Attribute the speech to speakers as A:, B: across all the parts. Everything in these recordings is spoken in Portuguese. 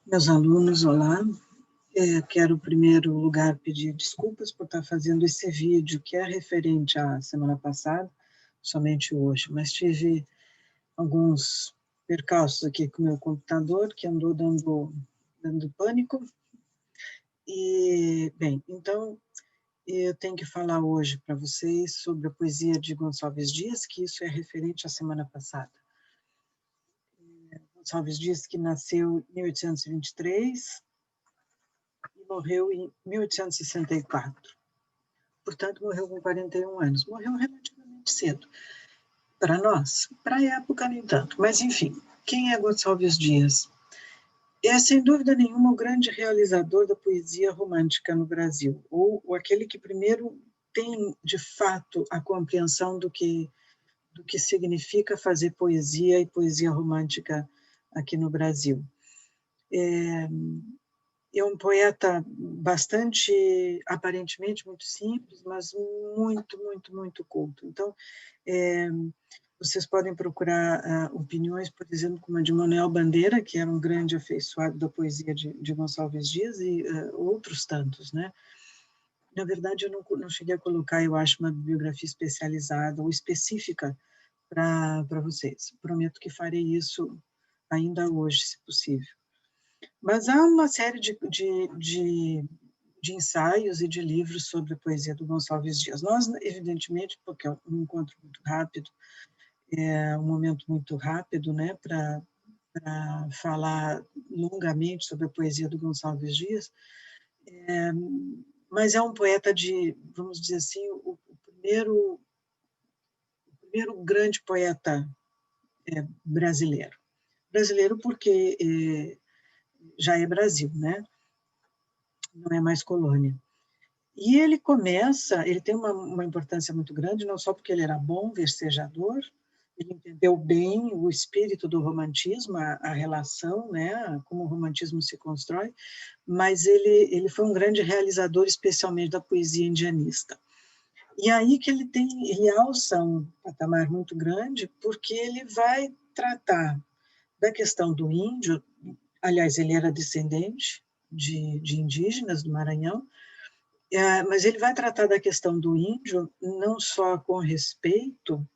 A: Meus alunos, olá. Quero, em primeiro lugar, pedir desculpas por estar fazendo esse vídeo, que é referente à semana passada, somente hoje, mas tive alguns percalços aqui com o meu computador, que andou dando pânico. E, bem, então, eu tenho que falar hoje para vocês sobre a poesia de Gonçalves Dias, que isso é referente à semana passada. Gonçalves Dias, que nasceu em 1823, morreu em 1864. Portanto, morreu com 41 anos. Morreu relativamente cedo. Para nós, para a época, nem tanto. Mas, enfim, quem é Gonçalves Dias? É, sem dúvida nenhuma, o grande realizador da poesia romântica no Brasil, ou aquele que primeiro tem, de fato, a compreensão do que significa fazer poesia e poesia romântica aqui no Brasil. É um poeta bastante, aparentemente muito simples, mas muito, muito, muito culto. Então, vocês podem procurar opiniões, por exemplo, como a de Manuel Bandeira, que era um grande afeiçoado da poesia de Gonçalves Dias, e outros tantos, né? Na verdade, eu não cheguei a colocar, eu acho, uma bibliografia especializada ou específica para vocês. Prometo que farei isso ainda hoje, se possível. Mas há uma série de ensaios e de livros sobre a poesia do Gonçalves Dias. Nós, evidentemente, porque é um encontro muito rápido, é um momento muito rápido, né, para falar longamente sobre a poesia do Gonçalves Dias, mas é um poeta de, vamos dizer assim, o primeiro grande poeta brasileiro. Brasileiro porque já é Brasil, né? Não é mais colônia. E ele tem uma importância muito grande, não só porque ele era bom versejador, ele entendeu bem o espírito do romantismo, a relação, né, como o romantismo se constrói, mas ele foi um grande realizador, especialmente da poesia indianista. E aí que ele alça um patamar muito grande, porque ele vai tratar da questão do índio. Aliás, ele era descendente de indígenas do Maranhão, mas ele vai tratar da questão do índio não só com respeito,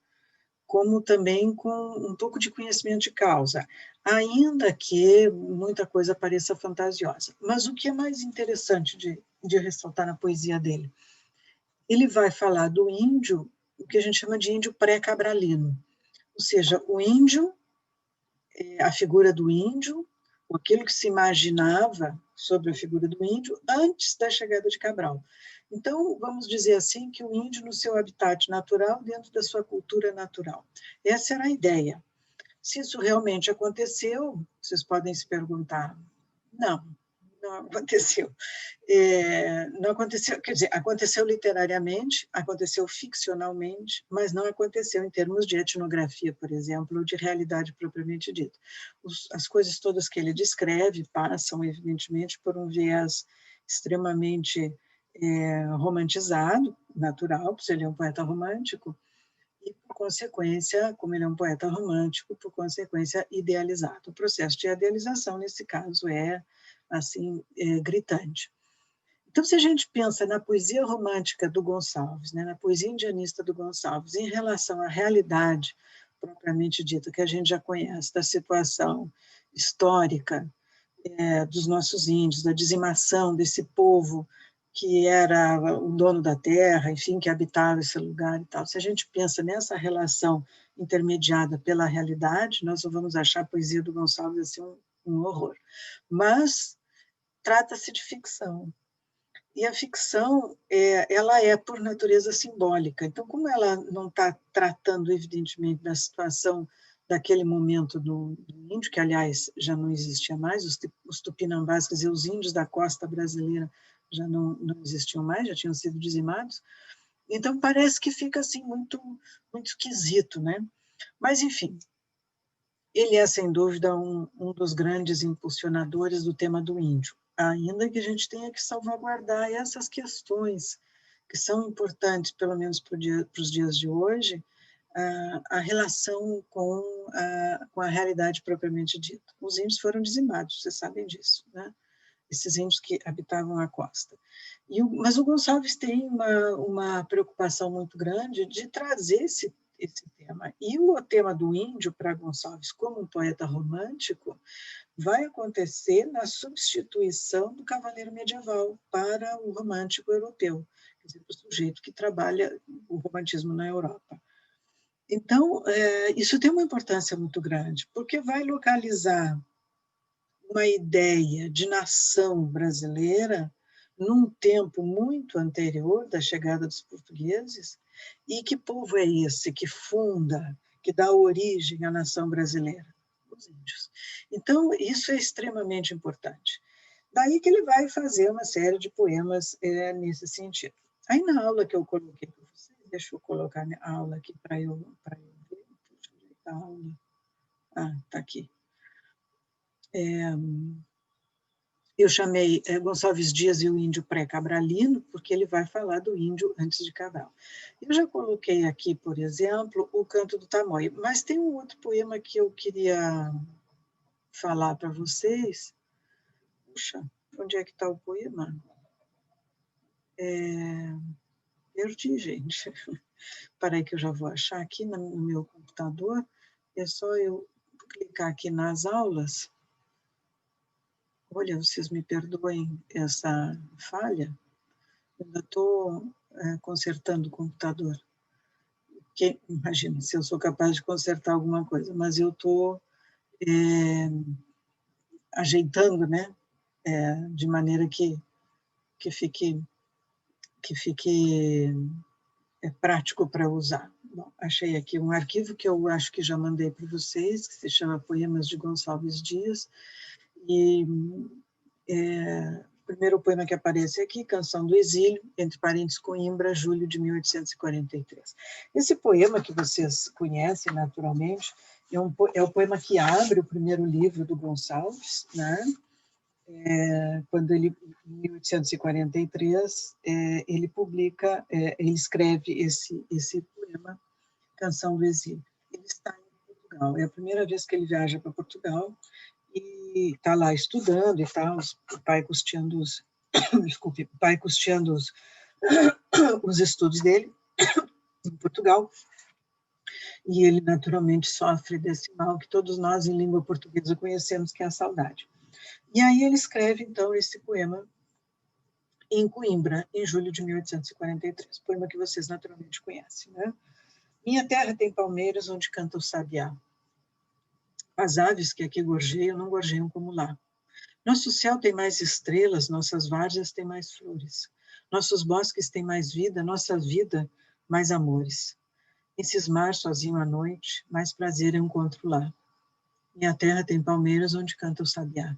A: como também com um pouco de conhecimento de causa, ainda que muita coisa pareça fantasiosa. Mas o que é mais interessante de ressaltar na poesia dele? Ele vai falar do índio, o que a gente chama de índio pré-cabralino, ou seja, o índio, a figura do índio, aquilo que se imaginava sobre a figura do índio antes da chegada de Cabral. Então, vamos dizer assim, que o índio no seu habitat natural, dentro da sua cultura natural. Essa era a ideia. Se isso realmente aconteceu, vocês podem se perguntar, não aconteceu. Não aconteceu, quer dizer, aconteceu literariamente, aconteceu ficcionalmente, mas não aconteceu em termos de etnografia, por exemplo, ou de realidade propriamente dita. As coisas todas que ele descreve passam, evidentemente, por um viés extremamente romantizado, natural, porque ele é um poeta romântico, e, por consequência, como ele é um poeta romântico, por consequência, idealizado. O processo de idealização, nesse caso, é assim, gritante. Então, se a gente pensa na poesia romântica do Gonçalves, né, na poesia indianista do Gonçalves, em relação à realidade propriamente dita, que a gente já conhece, da situação histórica dos nossos índios, da dizimação desse povo que era o dono da terra, enfim, que habitava esse lugar e tal. Se a gente pensa nessa relação intermediada pela realidade, nós vamos achar a poesia do Gonçalves assim um horror. Mas trata-se de ficção. E a ficção, ela é, por natureza, simbólica. Então, como ela não está tratando, evidentemente, da situação daquele momento do índio, que, aliás, já não existia mais, os tupinambás, quer dizer, os índios da costa brasileira já não existiam mais, já tinham sido dizimados, então parece que fica assim muito, muito esquisito, né? Mas, enfim, ele é, sem dúvida, um dos grandes impulsionadores do tema do índio, ainda que a gente tenha que salvaguardar essas questões que são importantes, pelo menos para os dias de hoje, a relação com a realidade propriamente dita. Os índios foram dizimados, vocês sabem disso, né? Esses índios que habitavam a costa. Mas o Gonçalves tem uma preocupação muito grande de trazer esse tema. E o tema do índio, para Gonçalves, como um poeta romântico, vai acontecer na substituição do cavaleiro medieval para o romântico europeu, quer dizer, o sujeito que trabalha o romantismo na Europa. Então, isso tem uma importância muito grande, porque vai localizar uma ideia de nação brasileira num tempo muito anterior da chegada dos portugueses, e que povo é esse que funda, que dá origem à nação brasileira? Os índios. Então, isso é extremamente importante. Daí que ele vai fazer uma série de poemas nesse sentido. Aí, na aula que eu coloquei para vocês, deixa eu colocar a aula aqui para eu ver. Puxa, onde está a aula? Ah, está aqui. Eu chamei Gonçalves Dias e o índio pré-cabralino, porque ele vai falar do índio antes de Cabral. Eu já coloquei aqui, por exemplo, o Canto do Tamoio, mas tem um outro poema que eu queria falar para vocês. Puxa, onde é que está o poema? Perdi, gente. Peraí que eu já vou achar aqui no meu computador. É só eu clicar aqui nas aulas. Olha, vocês me perdoem essa falha. Ainda estou consertando o computador. Imagina se eu sou capaz de consertar alguma coisa, mas eu estou ajeitando, né, de maneira que fique prático para usar. Bom, achei aqui um arquivo que eu acho que já mandei para vocês, que se chama Poemas de Gonçalves Dias, e o primeiro poema que aparece aqui, Canção do Exílio, entre parênteses, Coimbra, julho de 1843. Esse poema que vocês conhecem naturalmente é o poema que abre o primeiro livro do Gonçalves, né? Quando ele, em 1843, ele publica, ele escreve esse poema, Canção do Exílio. Ele está em Portugal, é a primeira vez que ele viaja para Portugal, e está lá estudando e tal, o pai custeando os, desculpe, o pai custeando os estudos dele em Portugal, e ele naturalmente sofre desse mal que todos nós em língua portuguesa conhecemos, que é a saudade. E aí ele escreve então esse poema em Coimbra, em julho de 1843, poema que vocês naturalmente conhecem, né? Minha terra tem palmeiras onde canta o sabiá. As aves que aqui gorjeiam não gorjeiam como lá. Nosso céu tem mais estrelas, nossas várzeas têm mais flores. Nossos bosques têm mais vida, nossa vida mais amores. Em cismar sozinho à noite, mais prazer eu encontro lá. Minha terra tem palmeiras onde canta o sabiá.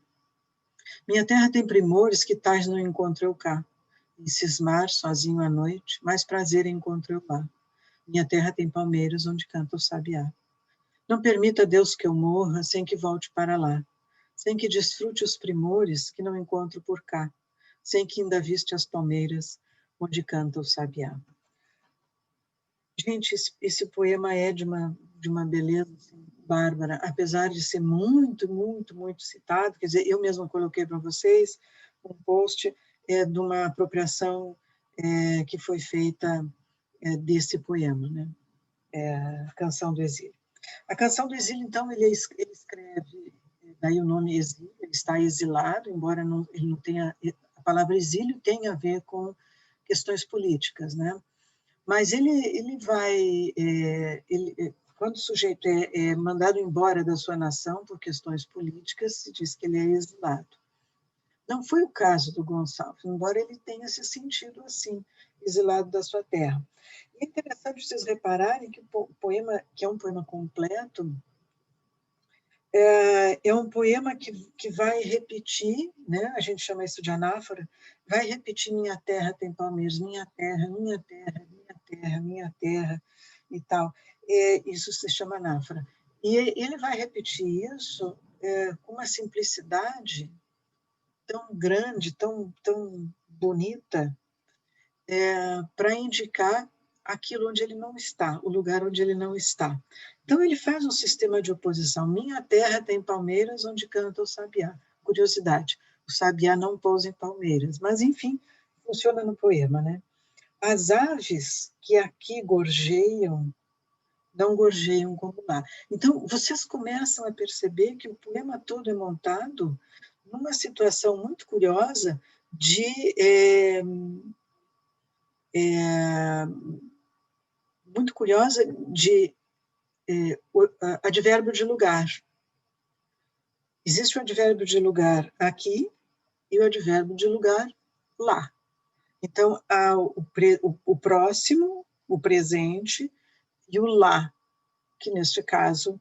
A: Minha terra tem primores que tais não encontro eu cá. Em cismar sozinho à noite, mais prazer encontro eu lá. Minha terra tem palmeiras onde canta o sabiá. Não permita, Deus, que eu morra sem que volte para lá, sem que desfrute os primores que não encontro por cá, sem que ainda viste as palmeiras onde canta o sabiá. Gente, esse poema é de uma beleza assim, bárbara, apesar de ser muito, muito, muito citado, quer dizer, eu mesma coloquei para vocês um post de uma apropriação que foi feita desse poema, né? Canção do Exílio. A Canção do Exílio, então, ele escreve, daí o nome exílio, ele está exilado, embora ele não tenha, a palavra exílio tem a ver com questões políticas, né? Mas ele vai, quando o sujeito é mandado embora da sua nação por questões políticas, se diz que ele é exilado. Não foi o caso do Gonçalves, embora ele tenha se sentido assim, exilado da sua terra. É interessante vocês repararem que o poema, que é um poema completo, é um poema que vai repetir, né? A gente chama isso de anáfora, vai repetir minha terra tem palmeiras, minha terra, minha terra, minha terra, minha terra e tal. Isso se chama anáfora. E ele vai repetir isso com uma simplicidade tão grande, tão bonita, para indicar aquilo onde ele não está, o lugar onde ele não está. Então, ele faz um sistema de oposição. Minha terra tem palmeiras onde canta o sabiá. Curiosidade, o sabiá não pousa em palmeiras, mas, enfim, funciona no poema, né? As aves que aqui gorjeiam, não gorjeiam como lá. Então, vocês começam a perceber que o poema todo é montado numa situação muito curiosa de muito curiosa de advérbio de lugar. Existe o advérbio de lugar aqui e o advérbio de lugar lá. Então, há o próximo, o presente e o lá, que neste caso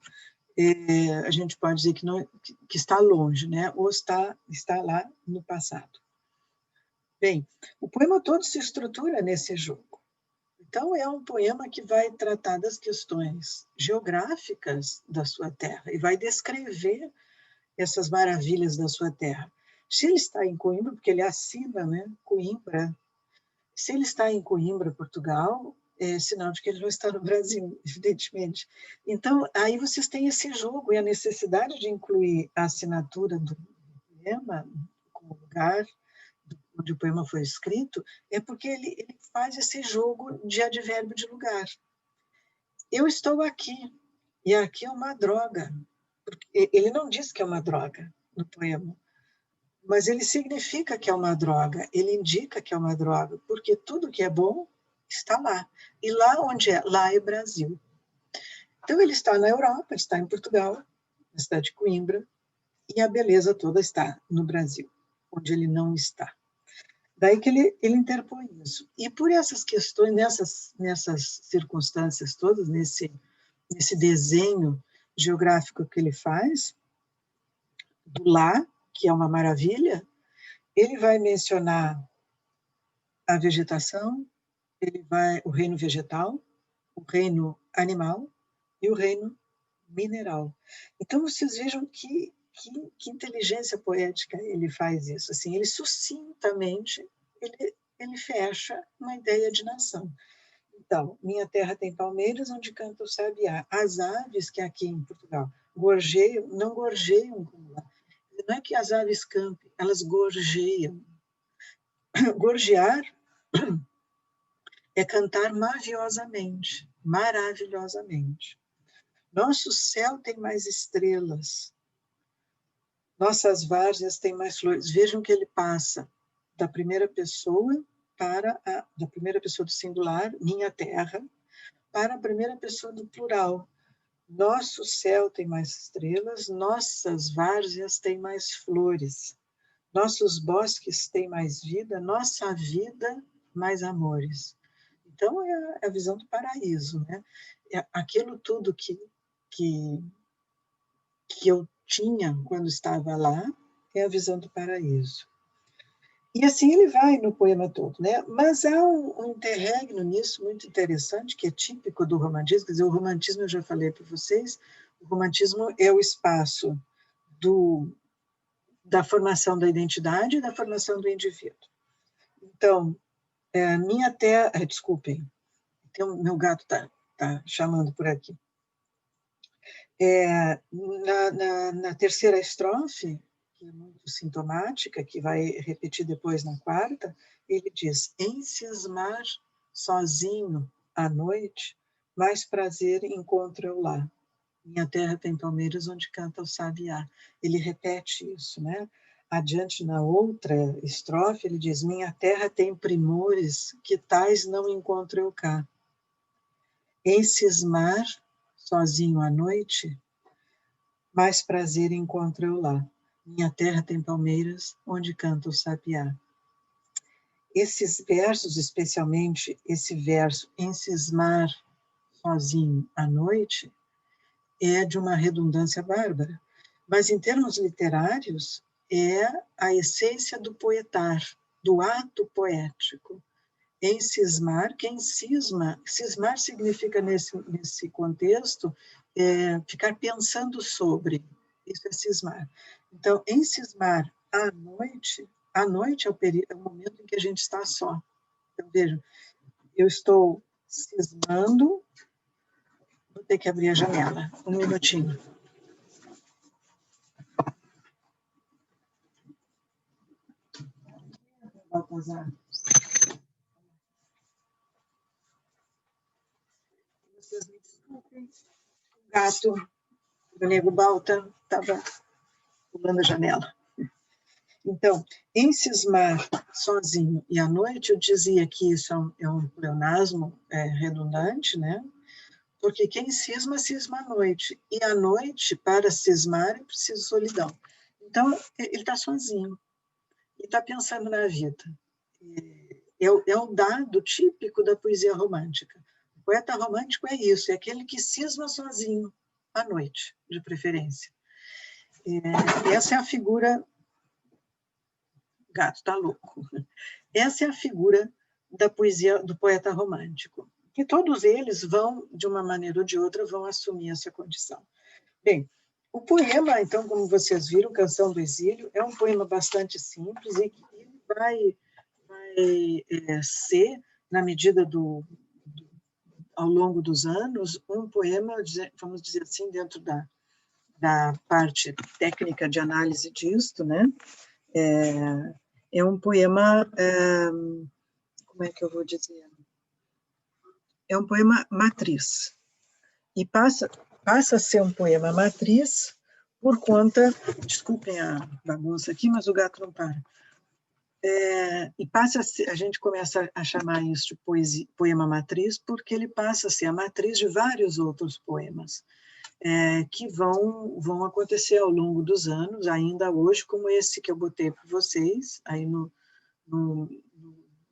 A: a gente pode dizer que, não, que está longe, né? Ou está lá no passado. Bem, o poema todo se estrutura nesse jogo. Então, é um poema que vai tratar das questões geográficas da sua terra e vai descrever essas maravilhas da sua terra. Se ele está em Coimbra, porque ele assina, né, Coimbra, se ele está em Coimbra, Portugal, é sinal de que ele não está no Brasil, evidentemente. Então, aí vocês têm esse jogo e a necessidade de incluir a assinatura do poema como lugar onde o poema foi escrito, é porque ele faz esse jogo de advérbio de lugar. Eu estou aqui, e aqui é uma droga. Ele não diz que é uma droga no poema, mas ele significa que é uma droga, ele indica que é uma droga, porque tudo que é bom está lá. E lá onde é? Lá é Brasil. Então ele está na Europa, está em Portugal, na cidade de Coimbra, e a beleza toda está no Brasil, onde ele não está. Daí que ele interpõe isso. E por essas questões, nessas circunstâncias todas, nesse desenho geográfico que ele faz, do lá, que é uma maravilha, ele vai mencionar a vegetação, o reino vegetal, o reino animal e o reino mineral. Então, vocês vejam que inteligência poética ele faz isso. Assim, ele sucintamente ele fecha uma ideia de nação. Então, minha terra tem palmeiras onde canta o sabiá. As aves que aqui em Portugal gorjeiam, não gorjeiam como lá. Não é que as aves cantem, elas gorjeiam. Gorjear é cantar maviosamente, maravilhosamente. Nosso céu tem mais estrelas, nossas várzeas têm mais flores. Vejam que ele passa da primeira pessoa da primeira pessoa do singular, minha terra, para a primeira pessoa do plural. Nosso céu tem mais estrelas, nossas várzeas têm mais flores, nossos bosques têm mais vida, nossa vida mais amores. Então, é a visão do paraíso, né? É aquilo tudo que eu tinha quando estava lá, é a visão do paraíso. E assim ele vai no poema todo, né? Mas há um interregno nisso muito interessante, que é típico do romantismo. Quer dizer, o romantismo, eu já falei para vocês, o romantismo é o espaço da formação da identidade e da formação do indivíduo. Então, minha terra... desculpem, meu gato tá chamando por aqui. Na terceira estrofe, que é muito sintomática, que vai repetir depois na quarta, ele diz: em cismar sozinho à noite, mais prazer encontro eu lá. Minha terra tem palmeiras onde canta o sabiá. Ele repete isso, né? Adiante, na outra estrofe, ele diz: minha terra tem primores que tais não encontro eu cá. Em cismar sozinho à noite, mais prazer encontro eu lá. Minha terra tem palmeiras, onde canta o sabiá. Esses versos, especialmente esse verso, em cismar sozinho à noite, é de uma redundância bárbara. Mas, em termos literários, é a essência do poetar, do ato poético. Em cismar, quem cismar significa, nesse contexto, ficar pensando sobre, isso é cismar. Então, em cismar à noite é o momento em que a gente está só. Então, vejam, eu estou cismando. Vou ter que abrir a janela, um minutinho. Baltazar. Vocês me desculpem. O gato do Nego Balta estava pulando a janela. Então, em cismar sozinho e à noite, eu dizia que isso é um pleonasmo redundante, né? Porque quem cisma, cisma à noite. E à noite, para cismar, é preciso solidão. Então, ele está sozinho. E está pensando na vida. É o dado típico da poesia romântica. O poeta romântico é isso, é aquele que cisma sozinho, à noite, de preferência. Essa é a figura... O gato está louco. Essa é a figura da poesia do poeta romântico. E todos eles vão, de uma maneira ou de outra, vão assumir essa condição. Bem, o poema, então, como vocês viram, Canção do Exílio, é um poema bastante simples e que vai ser, na medida ao longo dos anos, um poema, vamos dizer assim, dentro da parte técnica de análise disto, né? É um poema, como é que eu vou dizer? É um poema matriz. E passa a ser um poema matriz por conta, desculpem a bagunça aqui, mas o gato não para. E a gente começa a chamar isso de poema matriz, porque ele passa a ser a matriz de vários outros poemas, que vão acontecer ao longo dos anos, ainda hoje, como esse que eu botei para vocês, aí no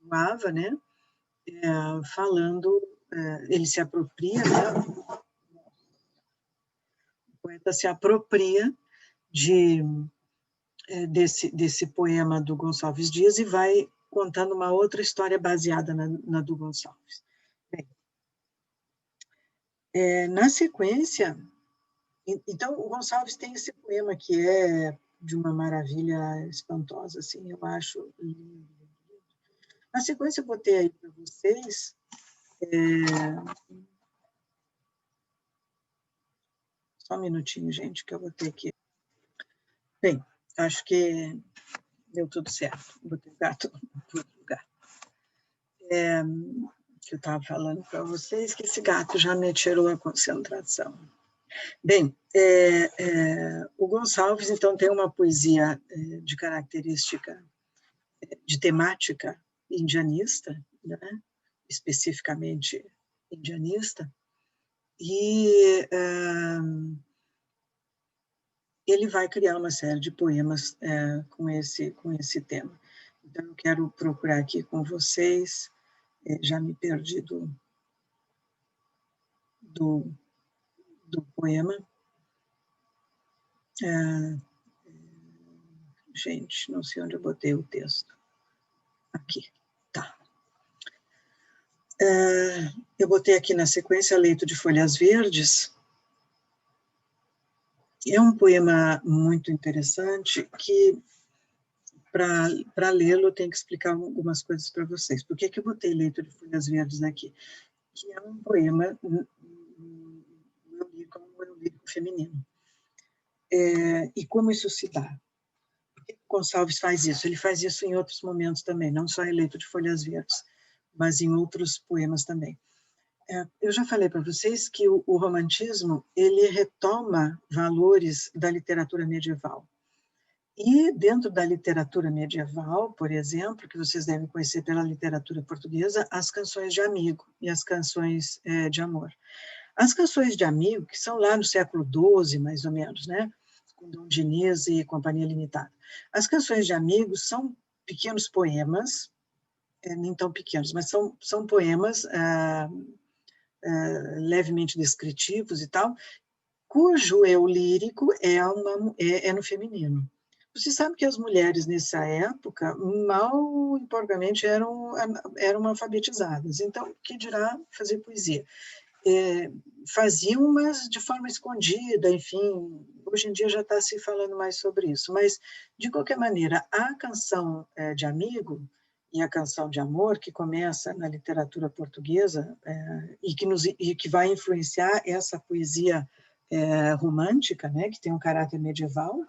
A: AVA, né? Falando, ele se apropria, né? O poeta se apropria desse poema do Gonçalves Dias e vai contando uma outra história baseada na do Gonçalves. Bem, na sequência, então, o Gonçalves tem esse poema que é de uma maravilha espantosa, assim, eu acho lindo. Na sequência, eu botei aí para vocês... Só um minutinho, gente, que eu vou ter que... Bem, acho que deu tudo certo. Botei o gato no lugar. Que eu estava falando para vocês, que esse gato já me tirou a concentração. Bem, o Gonçalves, então, tem uma poesia de característica, de temática indianista, né? Especificamente indianista, e ele vai criar uma série de poemas com esse tema. Então, eu quero procurar aqui com vocês, já me perdi do poema. Gente, não sei onde eu botei o texto. Aqui, tá. Eu botei aqui na sequência Leito de Folhas Verdes. É um poema muito interessante que, para lê-lo, eu tenho que explicar algumas coisas para vocês. Por que eu botei Leito de Folhas Verdes aqui? Que é um poema eu li feminino. E como isso se dá? Por que Gonçalves faz isso? Ele faz isso em outros momentos também, não só em Leito de Folhas Verdes, mas em outros poemas também. Eu já falei para vocês que o romantismo, ele retoma valores da literatura medieval. E dentro da literatura medieval, por exemplo, que vocês devem conhecer pela literatura portuguesa, as canções de amigo e as canções de amor. As canções de amigo, que são lá no século XII, mais ou menos, né? Com Dom Diniz e Companhia Limitada. As canções de amigos são pequenos poemas, nem tão pequenos, mas são poemas levemente descritivos e tal, cujo eu lírico é no feminino. Você sabe que as mulheres nessa época mal e porcamente eram alfabetizadas, então, que dirá fazer poesia? Faziam, mas de forma escondida, enfim, hoje em dia já está se falando mais sobre isso, mas, de qualquer maneira, a canção de amigo, e a canção de amor, que começa na literatura portuguesa e que vai influenciar essa poesia romântica, né, que tem um caráter medieval,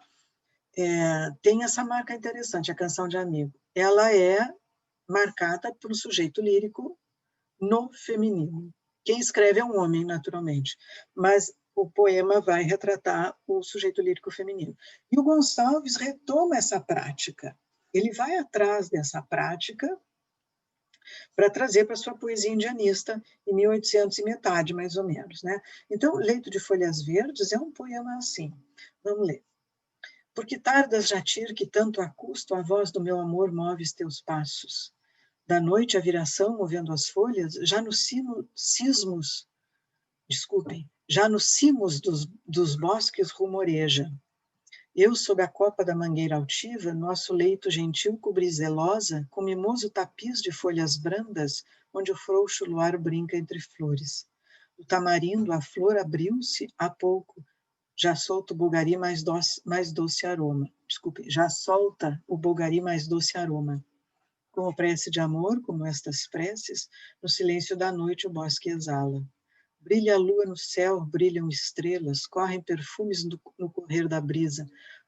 A: tem essa marca interessante, a canção de amigo. Ela é marcada por um sujeito lírico no feminino. Quem escreve é um homem, naturalmente, mas o poema vai retratar o sujeito lírico feminino. E o Gonçalves retoma essa prática. Ele vai atrás dessa prática para trazer para sua poesia indianista em 1800 e metade, mais ou menos, né? Então, Leito de Folhas Verdes é um poema assim. Vamos ler. Porque tardas, Jatir, que tanto a custo a voz do meu amor moves teus passos. Da noite a viração, movendo as folhas, já nos cismos, desculpem, já nos cimos dos bosques rumoreja. Eu, sob a copa da mangueira altiva, nosso leito gentil cobri zelosa, com mimoso tapiz de folhas brandas, onde o frouxo luar brinca entre flores. O tamarindo, a flor abriu-se há pouco, já solta o bulgari mais doce aroma. Desculpe, já solta o bulgari mais doce aroma. Como prece de amor, como estas preces, no silêncio da noite o bosque exala. Brilha a lua no céu, brilham estrelas, correm perfumes no correr da brisa,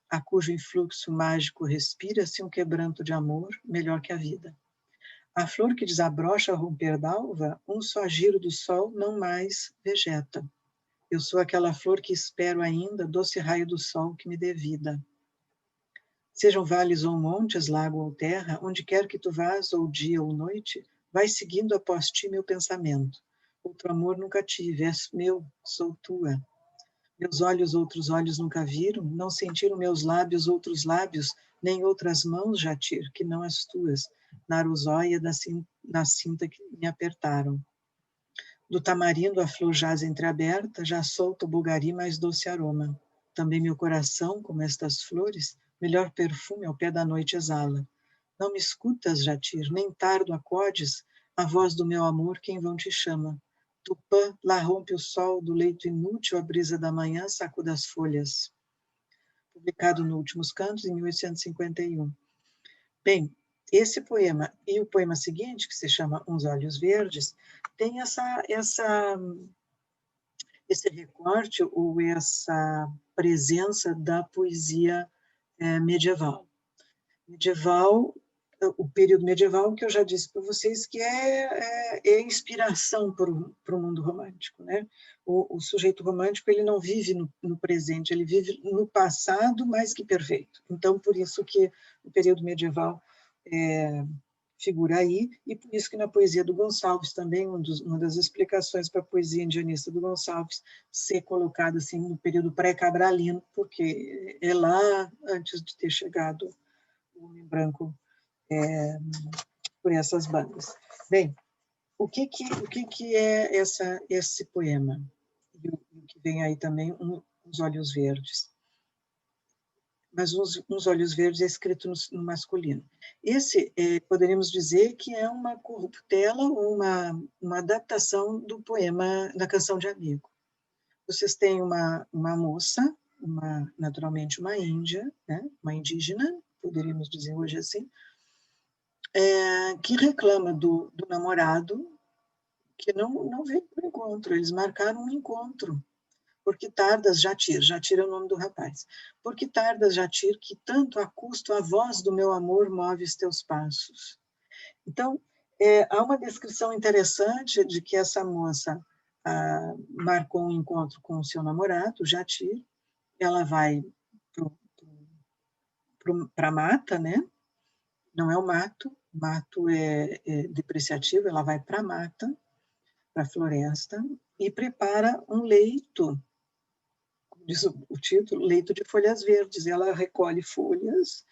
A: a cujo influxo mágico respira-se um quebranto de amor, melhor que a vida. A flor que desabrocha ao romper d'alva, um só giro do sol não mais vegeta. Eu sou aquela flor que espero ainda, doce raio do sol que me dê vida. Sejam vales ou montes, lago ou terra, onde quer que tu vás, ou dia ou noite, vai seguindo após ti meu pensamento. Outro amor nunca tive, és meu, sou tua. Meus olhos outros olhos nunca viram, não sentiram meus lábios outros lábios, nem outras mãos, Jatir, que não as tuas, na arusóia da cinta que me apertaram. Do tamarindo a flor jaz entreaberta, já solta o bulgari mais doce aroma. Também meu coração, como estas flores, melhor perfume ao pé da noite exala. Não me escutas, Jatir, nem tardo acordes, a voz do meu amor quem vão te chama. Tupã, lá rompe o sol do leito inútil, a brisa da manhã sacuda as folhas. Publicado no Últimos Cantos, em 1851. Bem, esse poema e o poema seguinte, que se chama Uns Olhos Verdes, tem esse recorte ou essa presença da poesia medieval. O período medieval, que eu já disse para vocês, que é inspiração para o mundo romântico, né? O sujeito romântico, ele não vive no presente, ele vive no passado mais que perfeito. Então, por isso que o período medieval figura aí, e por isso que na poesia do Gonçalves também, uma das explicações para a poesia indianista do Gonçalves ser colocada assim no período pré-cabralino, porque é lá antes de ter chegado o homem branco por essas bandas. Bem, o que é esse poema? E o que vem aí também, Os Olhos Verdes. Mas Uns Olhos Verdes é escrito no masculino. Esse, poderíamos dizer que é uma corruptela, uma adaptação do poema da Canção de Amigo. Vocês têm uma moça, naturalmente uma índia, né? Uma indígena, poderíamos dizer hoje assim, que reclama do namorado que não veio para o encontro. Eles marcaram um encontro. Porque tardas, Jatir é o nome do rapaz. Porque tardas, Jatir, que tanto a custo a voz do meu amor move os teus passos. Então, há uma descrição interessante de que essa moça marcou um encontro com o seu namorado, Jatir. Ela vai para a mata, né? Não é o mato é depreciativo, ela vai para a mata, para a floresta, e prepara um leito, diz o título, leito de folhas verdes. Ela recolhe folhas,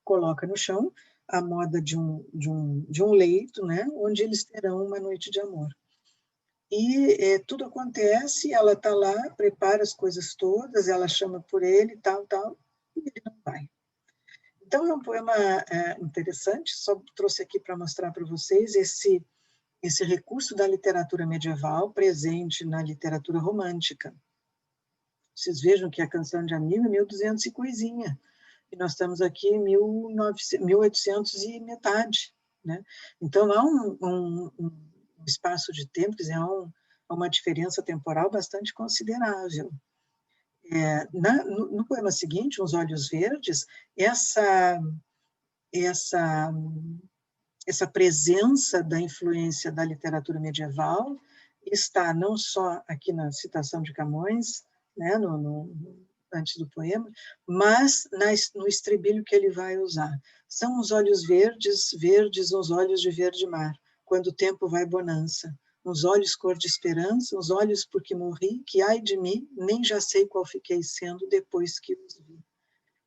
A: coloca no chão, a moda de um leito, né, onde eles terão uma noite de amor. E tudo acontece, ela está lá, prepara as coisas todas, ela chama por ele, tal, e ele não vai. Então, é um poema interessante, só trouxe aqui para mostrar para vocês esse recurso da literatura medieval presente na literatura romântica. Vocês vejam que a Canção de Amigo é 1200 e coisinha, e nós estamos aqui em 1800 e metade, né? Então, há um espaço de tempo, quer dizer, há uma diferença temporal bastante considerável. No poema seguinte, Os Olhos Verdes, essa presença da influência da literatura medieval está não só aqui na citação de Camões, né, antes do poema, mas no estribilho que ele vai usar. São os olhos verdes, verdes os olhos de verde mar, quando o tempo vai bonança. Uns olhos cor de esperança, uns olhos porque morri, que ai de mim, nem já sei qual fiquei sendo depois que os vi.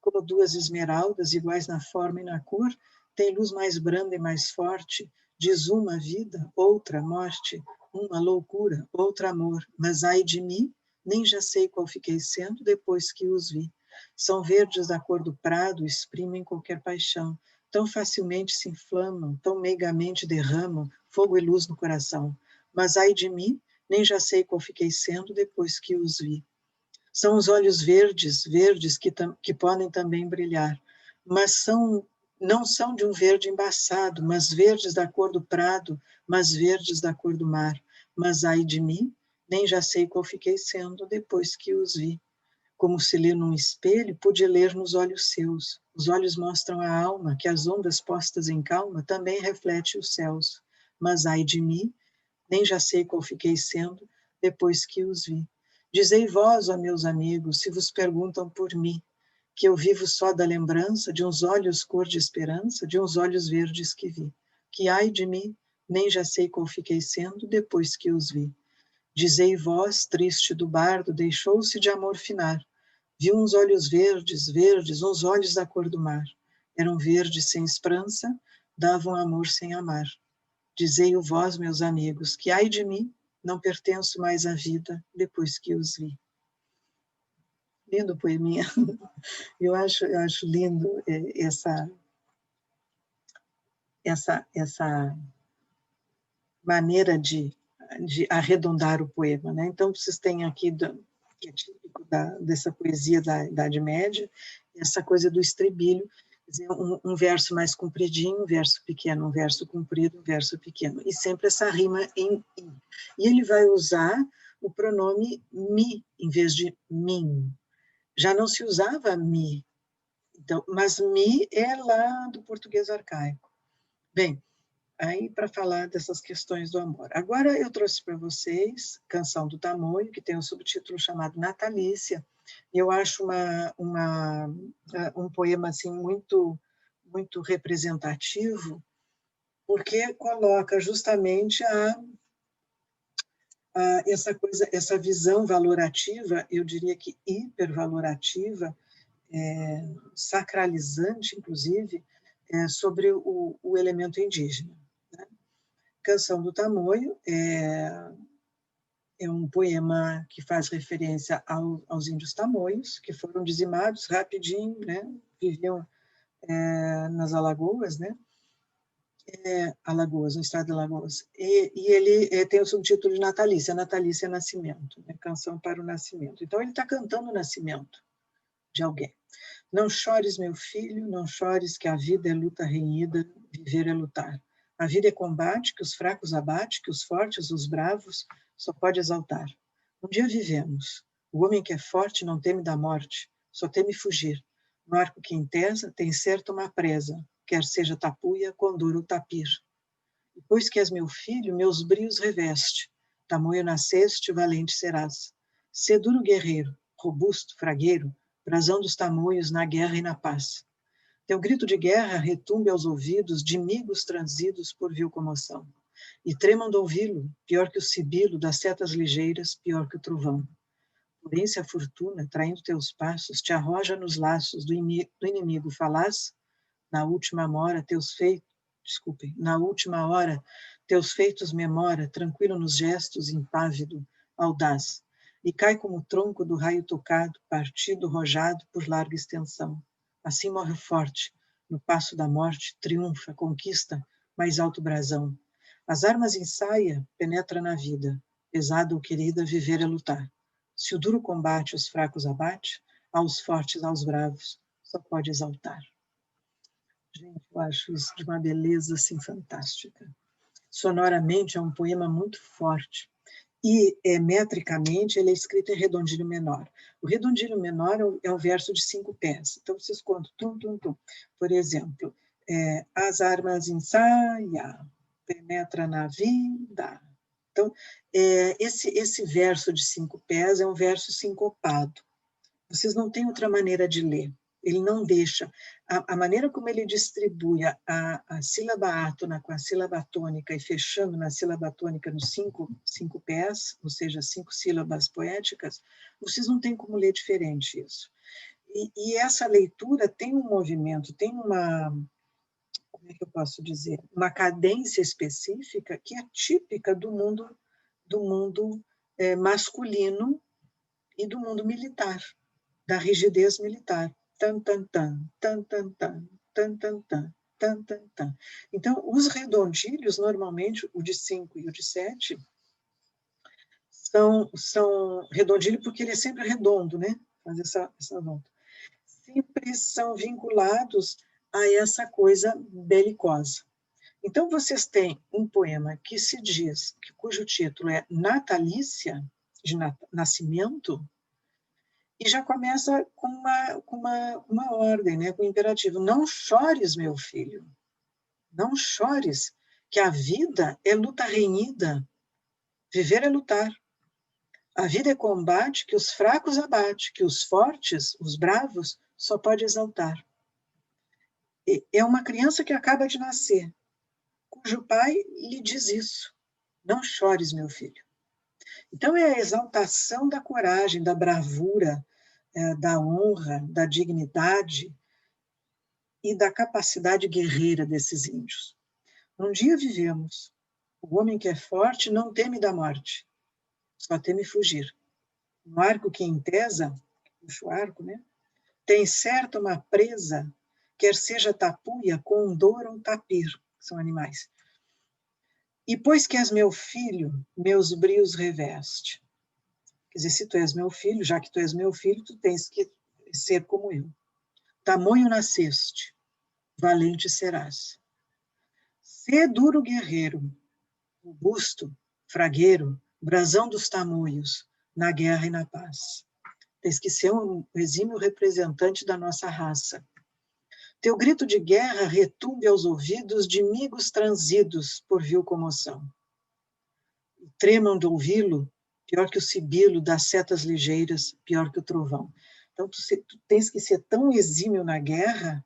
A: Como duas esmeraldas, iguais na forma e na cor, tem luz mais branda e mais forte, diz uma vida, outra morte, uma loucura, outra amor, mas ai de mim, nem já sei qual fiquei sendo depois que os vi. São verdes da cor do prado, exprimem qualquer paixão, tão facilmente se inflamam, tão meigamente derramam fogo e luz no coração, mas ai de mim, nem já sei qual fiquei sendo depois que os vi. São os olhos verdes, verdes que podem também brilhar, mas não são de um verde embaçado, mas verdes da cor do prado, mas verdes da cor do mar. Mas ai de mim, nem já sei qual fiquei sendo depois que os vi. Como se lê num espelho, pude ler nos olhos seus. Os olhos mostram a alma, que as ondas postas em calma também reflete os céus. Mas ai de mim, nem já sei qual fiquei sendo depois que os vi. Dizei vós, ó meus amigos, se vos perguntam por mim, que eu vivo só da lembrança de uns olhos cor de esperança, de uns olhos verdes que vi. Que ai de mim, nem já sei qual fiquei sendo depois que os vi. Dizei vós, triste do bardo, deixou-se de amor finar. Vi uns olhos verdes, verdes, uns olhos da cor do mar. Eram verdes sem esperança, davam amor sem amar. Dizei-o vós, meus amigos, que ai de mim, não pertenço mais à vida depois que os vi. Lindo poeminha. Eu acho lindo essa maneira de arredondar o poema, né? Então, vocês têm aqui, que é típico dessa poesia da Idade Média, essa coisa do estribilho, quer dizer, um verso mais compridinho, um verso pequeno, um verso comprido, um verso pequeno, e sempre essa rima em i. E ele vai usar o pronome mi, em vez de mim. Já não se usava mi, então, mas mi é lá do português arcaico. Bem, aí para falar dessas questões do amor. Agora eu trouxe para vocês Canção do Tamoio, que tem um subtítulo chamado Natalícia, e eu acho um poema assim, muito, muito representativo, porque coloca justamente essa visão valorativa, eu diria que hipervalorativa, sacralizante, inclusive, sobre o elemento indígena. Canção do Tamoio é um poema que faz referência aos índios tamoios, que foram dizimados rapidinho, né? Viviam nas Alagoas, né? Alagoas, no estado de Alagoas. E ele tem o subtítulo de Natalícia, Natalícia é Nascimento, né? Canção para o Nascimento. Então, ele está cantando o nascimento de alguém. Não chores, meu filho, não chores, que a vida é luta renhida, viver é lutar. A vida é combate, que os fracos abate, que os fortes, os bravos, só pode exaltar. Um dia vivemos. O homem que é forte não teme da morte, só teme fugir. No arco que entesa, tem certo uma presa, quer seja tapuia, condor ou tapir. Depois que és meu filho, meus brios reveste. Tamoio nasceste, valente serás. Sê duro guerreiro, robusto, fragueiro, brasão dos tamoios na guerra e na paz. Teu grito de guerra retumbe aos ouvidos de migos transidos por vil comoção. E tremam de ouvi-lo, pior que o sibilo das setas ligeiras, pior que o trovão. Porém, se a fortuna, traindo teus passos, te arroja nos laços do inimigo falaz, na última hora teus feitos memora, tranquilo nos gestos, impávido, audaz, e cai como o tronco do raio tocado, partido, rojado por larga extensão. Assim morre forte, no passo da morte, triunfa, conquista, mais alto brasão. As armas ensaia, penetra na vida, pesada ou querida, viver é lutar. Se o duro combate os fracos abate, aos fortes, aos bravos, só pode exaltar. Gente, eu acho isso de uma beleza assim fantástica. Sonoramente é um poema muito forte. E metricamente ele é escrito em redondilho menor. O redondilho menor é um verso de 5 pés. Então vocês contam tum, tum, tum. Por exemplo, as armas ensaiam, penetra na vida. Então, esse verso de 5 pés é um verso sincopado. Vocês não têm outra maneira de ler. Ele não deixa. A maneira como ele distribui a sílaba átona com a sílaba tônica e fechando na sílaba tônica nos cinco pés, ou seja, 5 sílabas poéticas, vocês não têm como ler diferente isso. E essa leitura tem um movimento, tem uma, como é que eu posso dizer, uma cadência específica que é típica do mundo masculino e do mundo militar, da rigidez militar. Tan, tan, tan, tan, tan, tan, tan, tan, tan, tan, tan, tan. Então, os redondilhos, normalmente, o de 5 e o de 7, são redondilho porque ele é sempre redondo, né? Faz essa volta. Sempre são vinculados a essa coisa belicosa. Então, vocês têm um poema que se diz, cujo título é Natalícia, de nascimento, e já começa com uma ordem, né, com um imperativo. Não chores, meu filho, não chores, que a vida é luta renhida, viver é lutar. A vida é combate que os fracos abate, que os fortes, os bravos, só pode exaltar. É uma criança que acaba de nascer, cujo pai lhe diz isso. Não chores, meu filho. Então, é a exaltação da coragem, da bravura, da honra, da dignidade e da capacidade guerreira desses índios. Um dia vivemos. O homem que é forte não teme da morte, só teme fugir. Um arco que entesa, puxa o arco, né? Tem certo uma presa, quer seja tapuia, condor ou tapir, que são animais. E pois que és meu filho, meus brios reveste. Quer dizer, se tu és meu filho, já que tu és meu filho, tu tens que ser como eu. Tamanho nasceste, valente serás. Sê duro guerreiro, robusto, fragueiro, brasão dos tamoios, na guerra e na paz. Tens que ser um exímio representante da nossa raça. Teu grito de guerra retumbe aos ouvidos de migos transidos por vil comoção. Tremam de ouvi-lo, pior que o sibilo das setas ligeiras, pior que o trovão. Então, tu tens que ser tão exímio na guerra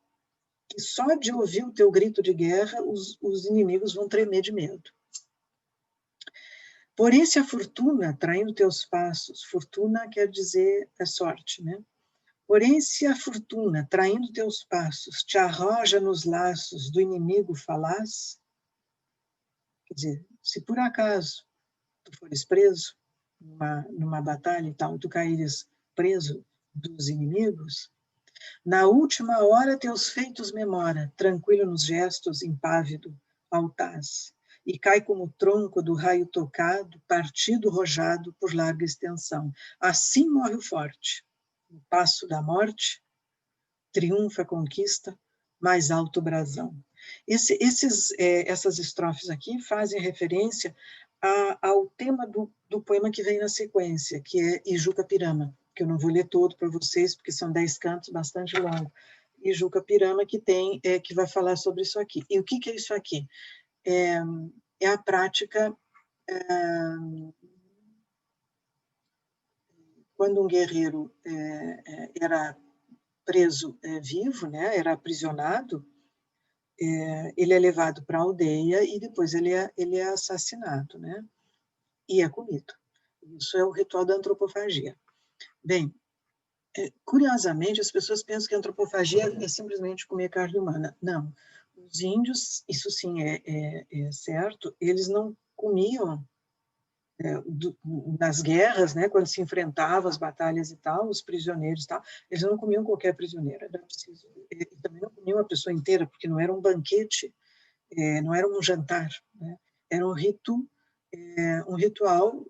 A: que só de ouvir o teu grito de guerra, os inimigos vão tremer de medo. Porém, se a fortuna, traindo teus passos, fortuna quer dizer sorte, né? Porém, se a fortuna, traindo teus passos, te arroja nos laços do inimigo falaz, quer dizer, se por acaso tu fores preso numa batalha e tal, tu caíres preso dos inimigos, na última hora teus feitos memora, tranquilo nos gestos, impávido, autaz, e cai como o tronco do raio tocado, partido rojado por larga extensão. Assim morre o forte. No passo da morte, triunfa a conquista, mais alto o brasão. Essas estrofes aqui fazem referência ao tema do poema que vem na sequência, que é Ijuca Pirama, que eu não vou ler todo para vocês, porque são 10 cantos, bastante longo. Ijuca Pirama, que vai falar sobre isso aqui. E o que é isso aqui? É a prática, quando um guerreiro era preso vivo, né, era aprisionado, ele é levado para a aldeia e depois ele é assassinado, né, e é comido. Isso é o ritual da antropofagia. Bem, curiosamente, as pessoas pensam que a antropofagia é simplesmente comer carne humana. Não. Os índios, isso sim é certo, eles não comiam nas guerras, né, quando se enfrentavam as batalhas e tal, os prisioneiros e tal, eles não comiam qualquer prisioneiro, era preciso, e também não comiam a pessoa inteira, porque não era um banquete, não era um jantar, né, era um ritual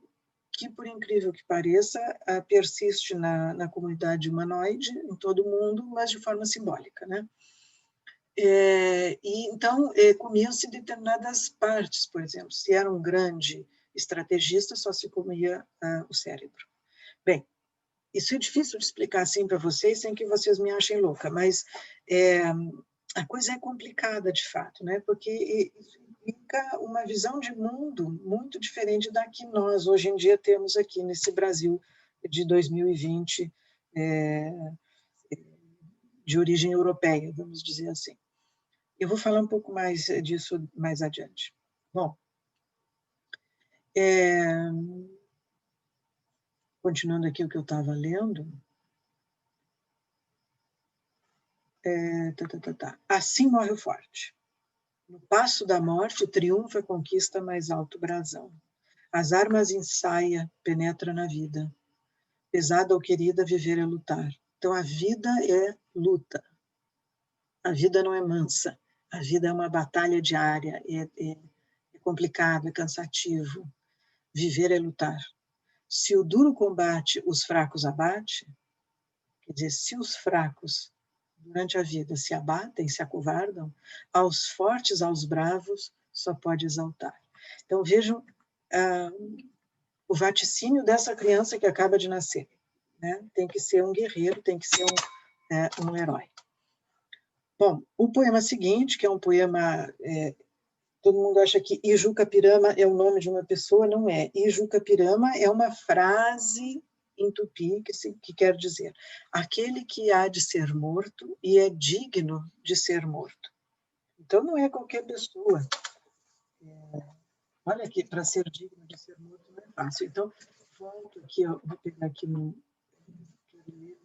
A: que, por incrível que pareça, persiste na comunidade humanoide, em todo o mundo, mas de forma simbólica, né? E então comia-se determinadas partes, por exemplo, se era um grande estrategista, só se comia o cérebro. Bem, isso é difícil de explicar assim para vocês, sem que vocês me achem louca, mas a coisa é complicada de fato, né? Porque implica uma visão de mundo muito diferente da que nós hoje em dia temos aqui nesse Brasil de 2020, de origem europeia, vamos dizer assim. Eu vou falar um pouco mais disso mais adiante. Bom, continuando aqui o que eu estava lendo. Assim morre o forte. No passo da morte, triunfa a conquista mais alto brasão. As armas ensaia, penetra na vida. Pesada ou querida, viver é lutar. Então, a vida é luta. A vida não é mansa. A vida é uma batalha diária. É complicado, é cansativo. Viver é lutar. Se o duro combate os fracos abate, quer dizer, se os fracos durante a vida se abatem, se acovardam, aos fortes, aos bravos, só pode exaltar. Então, vejam o vaticínio dessa criança que acaba de nascer. Né? Tem que ser um guerreiro, tem que ser um herói. Bom, o poema seguinte, que é um poema... todo mundo acha que Ijucapirama é o nome de uma pessoa, não é. Ijucapirama é uma frase em tupi que quer dizer aquele que há de ser morto e é digno de ser morto. Então, não é qualquer pessoa. Olha aqui, para ser digno de ser morto não é fácil. Então, volto aqui, ó, vou pegar aqui no... Quero ler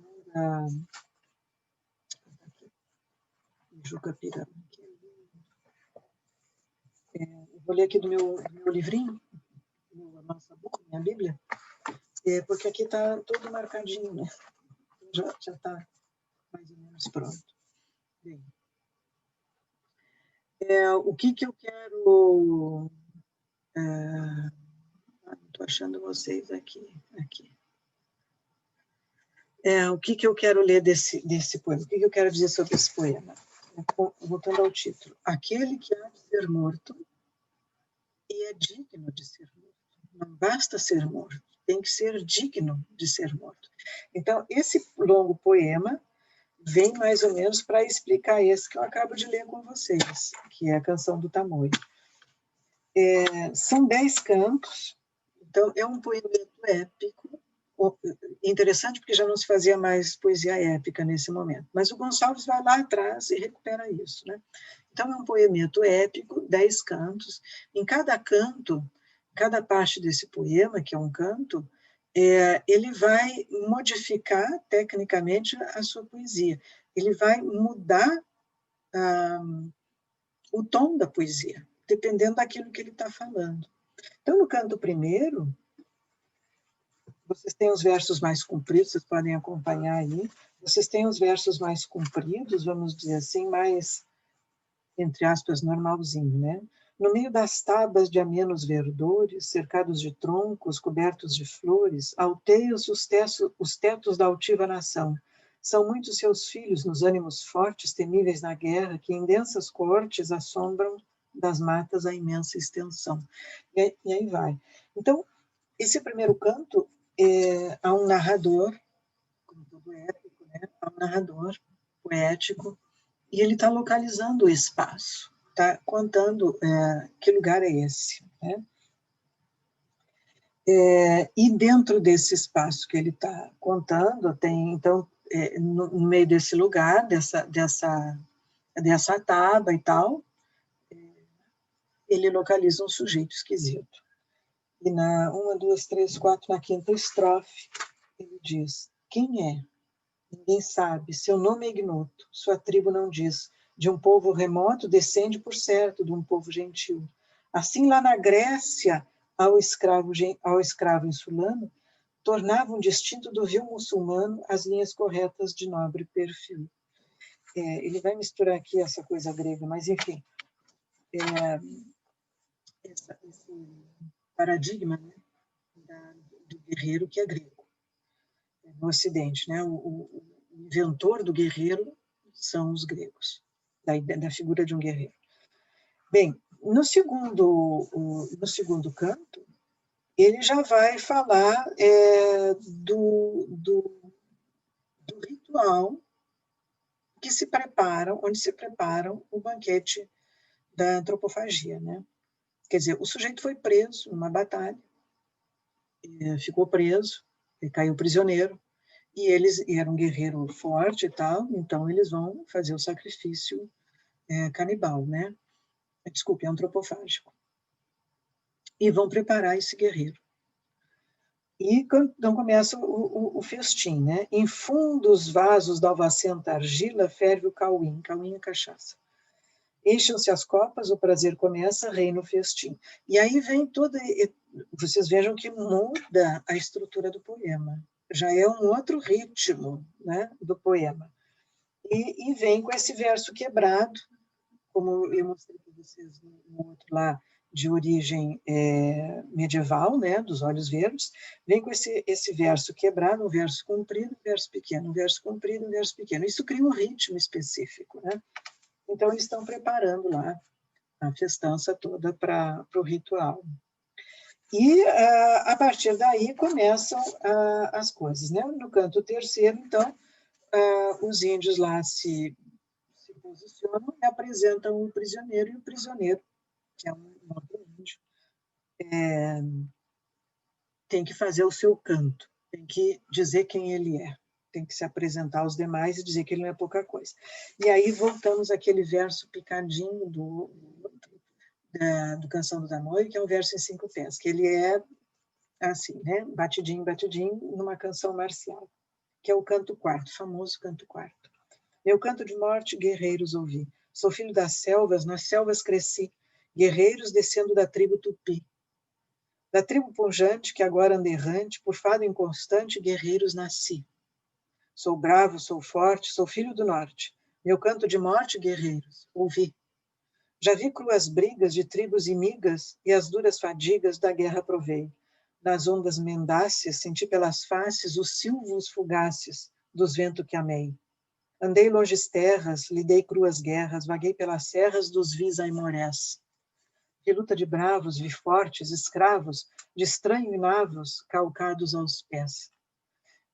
A: Ijucapirama. Eu vou ler aqui do meu livrinho, nossa book, minha Bíblia, porque aqui está tudo marcadinho, né? Já está mais ou menos pronto. Bem, o que eu quero... estou achando vocês aqui. O que eu quero ler desse poema? O que eu quero dizer sobre esse poema? Voltando ao título. Aquele que há de ser morto e é digno de ser morto. Não basta ser morto, tem que ser digno de ser morto. Então, esse longo poema vem mais ou menos para explicar esse que eu acabo de ler com vocês, que é a Canção do Tamoio. São 10 cantos, então é um poemeto épico, interessante porque já não se fazia mais poesia épica nesse momento, mas o Gonçalves vai lá atrás e recupera isso, né? Então é um poemeto épico, 10 cantos, em cada canto, cada parte desse poema, que é um canto, ele vai modificar tecnicamente a sua poesia, ele vai mudar o tom da poesia, dependendo daquilo que ele está falando. Então, no canto primeiro, vocês têm os versos mais compridos, vocês podem acompanhar aí, vocês têm os versos mais compridos, vamos dizer assim, mais, entre aspas, normalzinho, né? No meio das tabas de amenos verdores, cercados de troncos, cobertos de flores, alteiam-se os tetos da altiva nação. São muitos seus filhos nos ânimos fortes, temíveis na guerra, que em densas cortes assombram das matas a imensa extensão. E aí vai. Então, esse primeiro canto há um narrador, como todo épico, né? Há um narrador poético, e ele está localizando o espaço, está contando que lugar é esse, né? E dentro desse espaço que ele está contando, tem, então, no meio desse lugar, dessa taba e tal, ele localiza um sujeito esquisito. E na 1, 2, 3, 4, na quinta estrofe, ele diz: quem é? Ninguém sabe, seu nome é ignoto, sua tribo não diz. De um povo remoto, descende por certo de um povo gentil. Assim, lá na Grécia, ao escravo insulano, tornavam distinto do vil muçulmano as linhas corretas de nobre perfil. Ele vai misturar aqui essa coisa grega, mas, enfim, esse paradigma, né, do guerreiro que é grego, no Ocidente, né? O inventor do guerreiro são os gregos. da figura de um guerreiro. Bem, no segundo canto, ele já vai falar do ritual que se preparam, onde se preparam o banquete da antropofagia, né? Quer dizer, o sujeito foi preso numa batalha, ficou preso, caiu prisioneiro, e era um guerreiro forte e tal, então eles vão fazer o sacrifício canibal, né? Desculpe, antropofágico. E vão preparar esse guerreiro. E então começa o festim, né? Em fundos vasos da alvacenta argila ferve o cauim é cachaça. Enchem-se as copas, o prazer começa, reina o festim. E aí vem toda... Vocês vejam que muda a estrutura do poema. Já é um outro ritmo, né, do poema. E vem com esse verso quebrado, como eu mostrei para vocês no outro lá, de origem medieval, né, dos olhos verdes, vem com esse verso quebrado, um verso comprido, um verso pequeno, um verso comprido, um verso pequeno. Isso cria um ritmo específico, né? Então, eles estão preparando lá a festança toda para o ritual. E, a partir daí, começam as coisas, né? No canto terceiro, então, os índios lá se posicionam e apresentam o prisioneiro, e o prisioneiro, que é um outro índio, tem que fazer o seu canto, tem que dizer quem ele é, tem que se apresentar aos demais e dizer que ele não é pouca coisa. E aí voltamos àquele verso picadinho do Canção do Tamoio, que é um verso em 5 pés, que ele é assim, né, batidinho, batidinho, numa canção marcial, que é o canto quarto, famoso canto quarto. Meu canto de morte, guerreiros ouvi. Sou filho das selvas, nas selvas cresci, guerreiros descendo da tribo Tupi. Da tribo pujante, que agora anda errante, por fado inconstante, guerreiros nasci. Sou bravo, sou forte, sou filho do norte. Meu canto de morte, guerreiros, ouvi. Já vi cruas brigas de tribos inimigas e as duras fadigas da guerra provei. Nas ondas mendáceas senti pelas faces os silvos fugaces dos ventos que amei. Andei longes terras, lidei cruas guerras, vaguei pelas serras dos vis aimorés. Vi luta de bravos, vi fortes, escravos, de estranho e navos, calcados aos pés.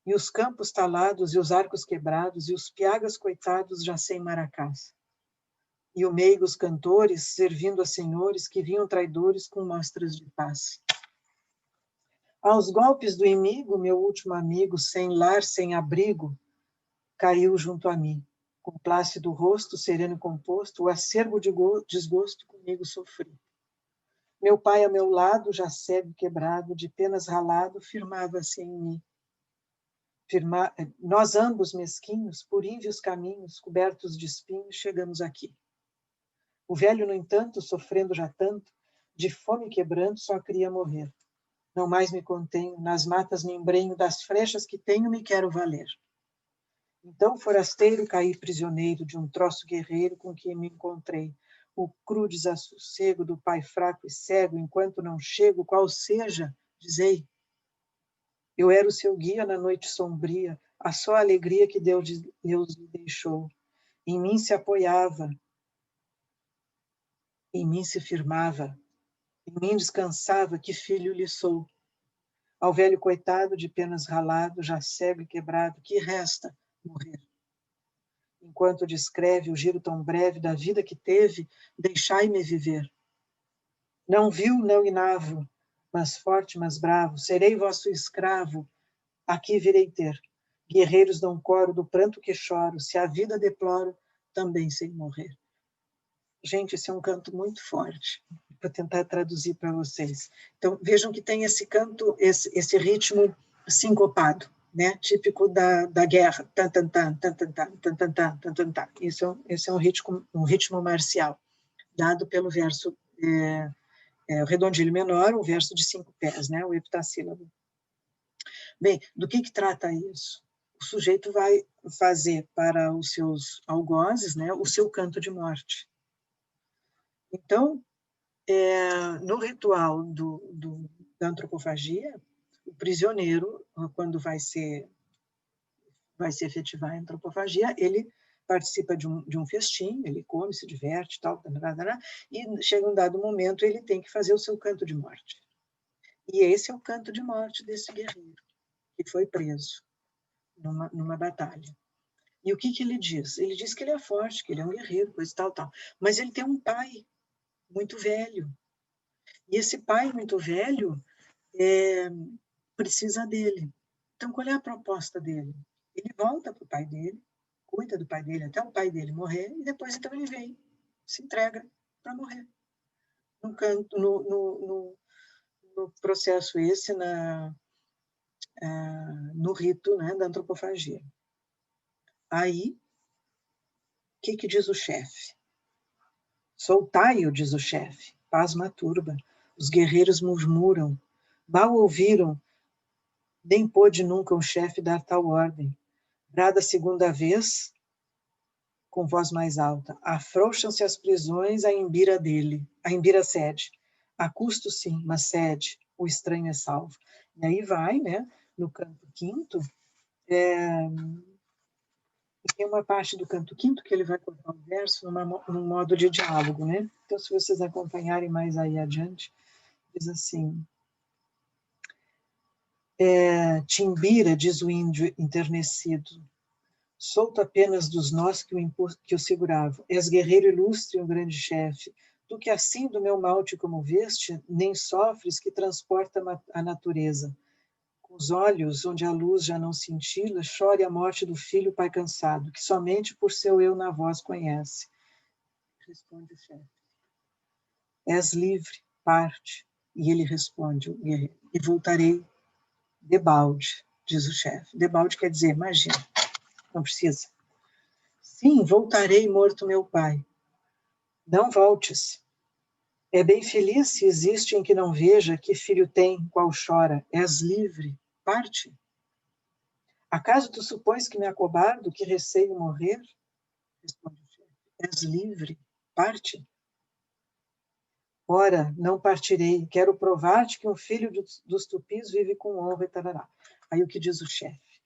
A: E os campos talados, e os arcos quebrados, e os piagas coitados já sem maracás. E o meigos cantores, servindo a senhores que vinham traidores com mostras de paz. Aos golpes do inimigo, meu último amigo, sem lar, sem abrigo, caiu junto a mim. Com plácido rosto, sereno e composto, o acerbo de desgosto comigo sofri. Meu pai a meu lado, já cego e quebrado, de penas ralado, firmava-se em mim. Nós ambos mesquinhos, por ínvios caminhos, cobertos de espinhos, chegamos aqui. O velho, no entanto, sofrendo já tanto, de fome quebrando, só queria morrer. Não mais me contenho, nas matas me embrenho, das flechas que tenho me quero valer. Então, forasteiro, caí prisioneiro de um troço guerreiro com quem me encontrei. O cru desassossego do pai fraco e cego, enquanto não chego, qual seja, dizei. Eu era o seu guia na noite sombria, a só alegria que Deus lhe deixou. Em mim se apoiava, em mim se firmava, em mim descansava, que filho lhe sou. Ao velho coitado, de penas ralado, já cego e quebrado, que resta? Morrer. Enquanto descreve o giro tão breve da vida que teve, deixai-me viver. Não vil, não inavo, mas forte, mas bravo, serei vosso escravo, aqui virei ter. Guerreiros dão coro do pranto que choro, se a vida deploro, também sem morrer. Gente, esse é um canto muito forte. Vou tentar traduzir para vocês. Então, vejam que tem esse canto, esse ritmo sincopado, né? Típico da guerra. Tan, tan, tan, tan, tan, tan, tan, tan, tan, tan, tan, tan. Esse é um ritmo marcial, dado pelo verso o redondilho menor, o verso de 5 pés, né? O heptassílabo. Bem, do que trata isso? O sujeito vai fazer para os seus algozes, né, o seu canto de morte. Então, no ritual da antropofagia, o prisioneiro, quando vai se efetivar a antropofagia, ele participa de um festim, ele come, se diverte, tal, e chega um dado momento, ele tem que fazer o seu canto de morte. E esse é o canto de morte desse guerreiro, que foi preso numa batalha. E o que ele diz? Ele diz que ele é forte, que ele é um guerreiro, coisa e tal, tal. Mas ele tem um pai muito velho. E esse pai muito velho precisa dele. Então, qual é a proposta dele? Ele volta para o pai dele, cuida do pai dele até o pai dele morrer, e depois então ele vem, se entrega para morrer. No processo esse, no rito, né, da antropofagia. Aí, o que diz o chefe? Soltai-o, diz o chefe. Pasma a turba. Os guerreiros murmuram. Mal ouviram, nem pôde nunca um chefe dar tal ordem. Brada a segunda vez, com voz mais alta. Afrouxam-se as prisões, a Embira cede. A custo sim, mas cede. O estranho é salvo. E aí vai, né, no canto quinto, tem uma parte do canto quinto que ele vai colocar um verso num modo de diálogo, né? Então, se vocês acompanharem mais aí adiante, diz assim: Timbira, diz o índio enternecido, solto apenas dos nós que o seguravam. És guerreiro ilustre, um grande chefe. Tu que assim do meu mal te comoveste, nem sofres que transporta a natureza. Com os olhos onde a luz já não cintila, chore a morte do filho pai cansado, que somente por seu eu na voz conhece. Responde o chefe. És livre, parte. E ele responde, o guerreiro, e voltarei debalde, diz o chefe. Debalde quer dizer, imagina, não precisa. Sim, voltarei morto meu pai. Não voltes. É bem feliz se existe em que não veja que filho tem, qual chora. És livre, parte. Acaso tu supões que me acobardo, que receio morrer? Responde o chefe. És livre, parte. Ora, não partirei, quero provar-te que um filho dos tupis vive com honra e tarará. Aí o que diz o chefe?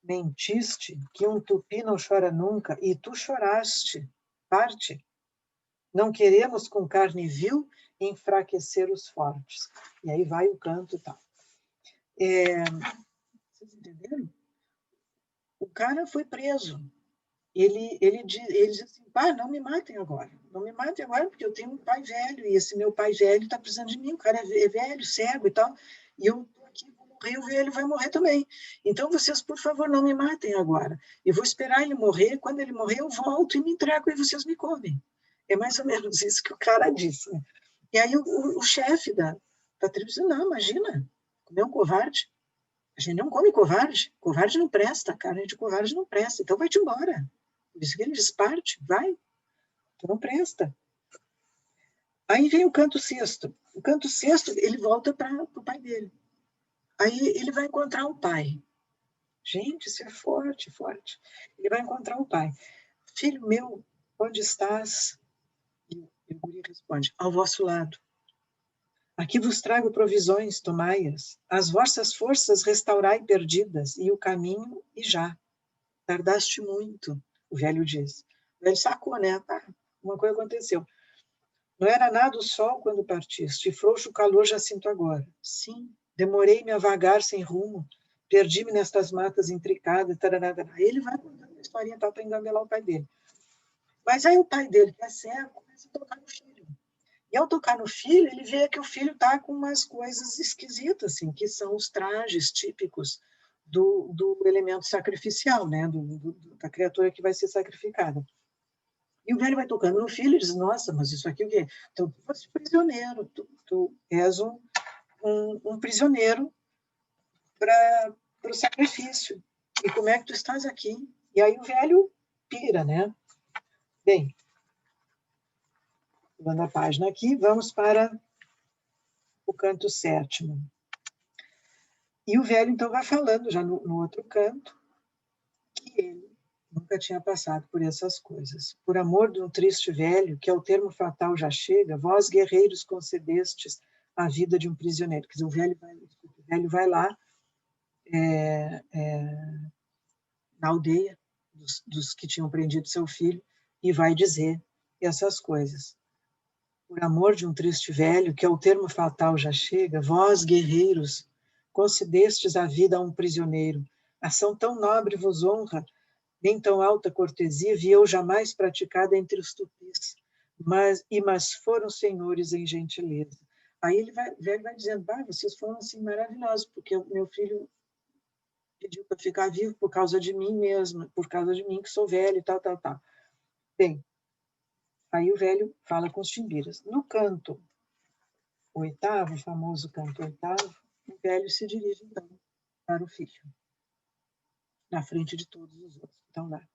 A: Mentiste que um tupi não chora nunca, e tu choraste. Parte. Não queremos com carne vil enfraquecer os fortes. E aí vai o canto e tal. Vocês entenderam? O cara foi preso. Ele diz assim, pai, não me matem agora. Não me matem agora, porque eu tenho um pai velho, e esse meu pai velho está precisando de mim. O cara é velho, cego e tal, e eu estou aqui, vou morrer, o velho vai morrer também. Então, vocês, por favor, não me matem agora. Eu vou esperar ele morrer, quando ele morrer, eu volto e me entrego e vocês me comem. É mais ou menos isso que o cara disse. Né? E aí o chefe da tribo disse, não, imagina, comer um covarde. A gente não come covarde. Covarde não presta, carne de covarde não presta. Então vai-te embora. Por isso que ele diz, parte, vai. Tu não presta. Aí vem o canto sexto. O canto sexto, ele volta para o pai dele. Aí ele vai encontrar o pai. Gente, isso é forte, forte. Ele vai encontrar o pai. Filho meu, onde estás? E o guri responde, ao vosso lado. Aqui vos trago provisões, tomai-as. As vossas forças restaurai perdidas, e o caminho, e já. Tardaste muito, o velho diz. O velho sacou, né? Ah, uma coisa aconteceu. Não era nada o sol quando partiste, e frouxo o calor já sinto agora. Sim, demorei-me a vagar sem rumo, perdi-me nestas matas intricadas, tararara. Ele vai contando a historinha para engabelar o pai dele. Mas aí o pai dele, que é cego, começa a tocar no filho. E ao tocar no filho, ele vê que o filho está com umas coisas esquisitas, assim, que são os trajes típicos do elemento sacrificial, né? Da criatura que vai ser sacrificada. E o velho vai tocando no filho e diz, nossa, mas isso aqui o quê? Então, tu fosse prisioneiro, tu és um prisioneiro para o sacrifício. E como é que tu estás aqui? E aí o velho pira, né? Bem, dando a página aqui, vamos para o canto sétimo. E o velho, então, vai falando já no outro canto que ele nunca tinha passado por essas coisas. Por amor de um triste velho, que ao termo fatal já chega, vós, guerreiros, concedestes a vida de um prisioneiro. Quer dizer, o velho vai lá na aldeia dos que tinham prendido seu filho, e vai dizer essas coisas. Por amor de um triste velho, que ao termo fatal já chega, vós, guerreiros, concedestes a vida a um prisioneiro. Ação tão nobre vos honra, nem tão alta cortesia vi eu jamais praticada entre os tupis, mas foram senhores em gentileza. Aí velho vai dizendo, vocês foram assim maravilhosos, porque o meu filho pediu para ficar vivo por causa de mim mesma, por causa de mim que sou velho e tal. Bem, aí o velho fala com os timbiras. No canto oitavo, o famoso canto oitavo, o velho se dirige então para o filho, na frente de todos os outros. Então lá.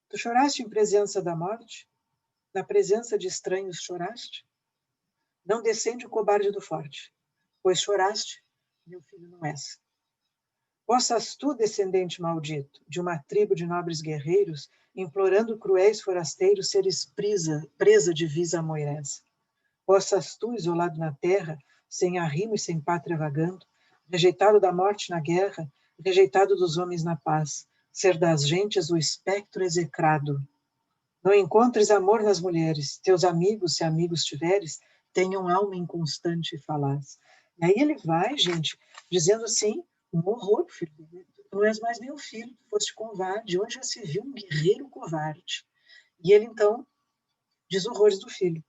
A: Tu choraste em presença da morte? Na presença de estranhos choraste? Não descende o cobarde do forte, pois choraste, meu filho não és. Possas tu, descendente maldito, de uma tribo de nobres guerreiros, implorando cruéis forasteiros, seres presa de visa Moirés. Possas tu, isolado na terra, sem arrimo e sem pátria vagando, rejeitado da morte na guerra, rejeitado dos homens na paz, ser das gentes o espectro execrado. Não encontres amor nas mulheres, teus amigos, se amigos tiveres, tenham alma inconstante e falaz. E aí ele vai, gente, dizendo assim, um horror, filho, tu não és mais meu filho, tu foste covarde, onde já se viu um guerreiro covarde? E ele, então, diz horrores do filho.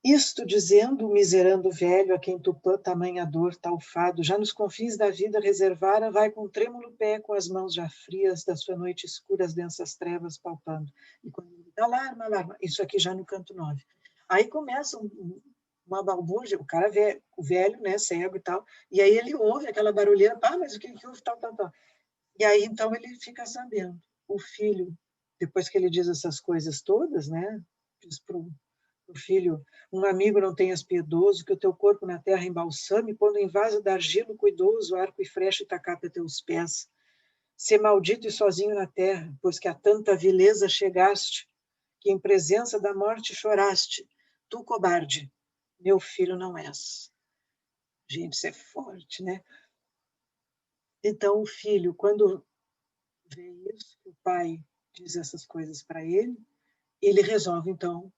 A: Isto dizendo, o miserando velho, a quem Tupã tamanha dor, tal fado, já nos confins da vida reservara, vai com trêmulo pé, com as mãos já frias, da sua noite escura, as densas trevas palpando. E quando ele diz, alarma, alarma, isso aqui já no canto 9. Aí começa uma balbúrdia, o cara vê, o velho, né, cego e tal, e aí ele ouve aquela barulheira, mas o que houve, tal. E aí, então, ele fica sabendo. O filho, depois que ele diz essas coisas todas, né, diz para o filho, um amigo não tenhas piedoso, que o teu corpo na terra embalsame, pondo em vaso de argilo cuidoso, arco e flecha e tacape a teus pés. Sê maldito e sozinho na terra, pois que a tanta vileza chegaste, que em presença da morte choraste. Tu, cobarde, meu filho não és. Gente, isso é forte, né? Então, o filho, quando vê isso, o pai diz essas coisas para ele resolve, então,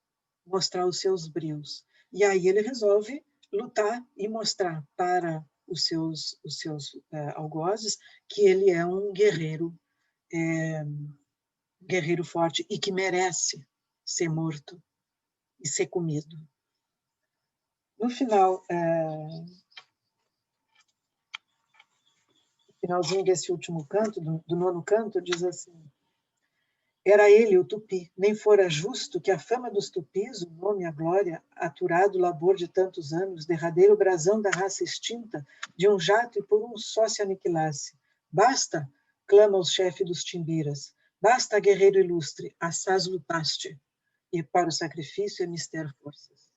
A: mostrar os seus brios. E aí ele resolve lutar e mostrar para os seus algozes que ele é um guerreiro forte e que merece ser morto e ser comido. No finalzinho desse último canto, do nono canto, diz assim: era ele, o tupi, nem fora justo que a fama dos tupis, o nome, a glória, aturado labor de tantos anos, derradeiro brasão da raça extinta, de um jato e por um só se aniquilasse. Basta, clama o chefe dos timbiras, basta, guerreiro ilustre, assaz lutaste, e para o sacrifício é mister forças.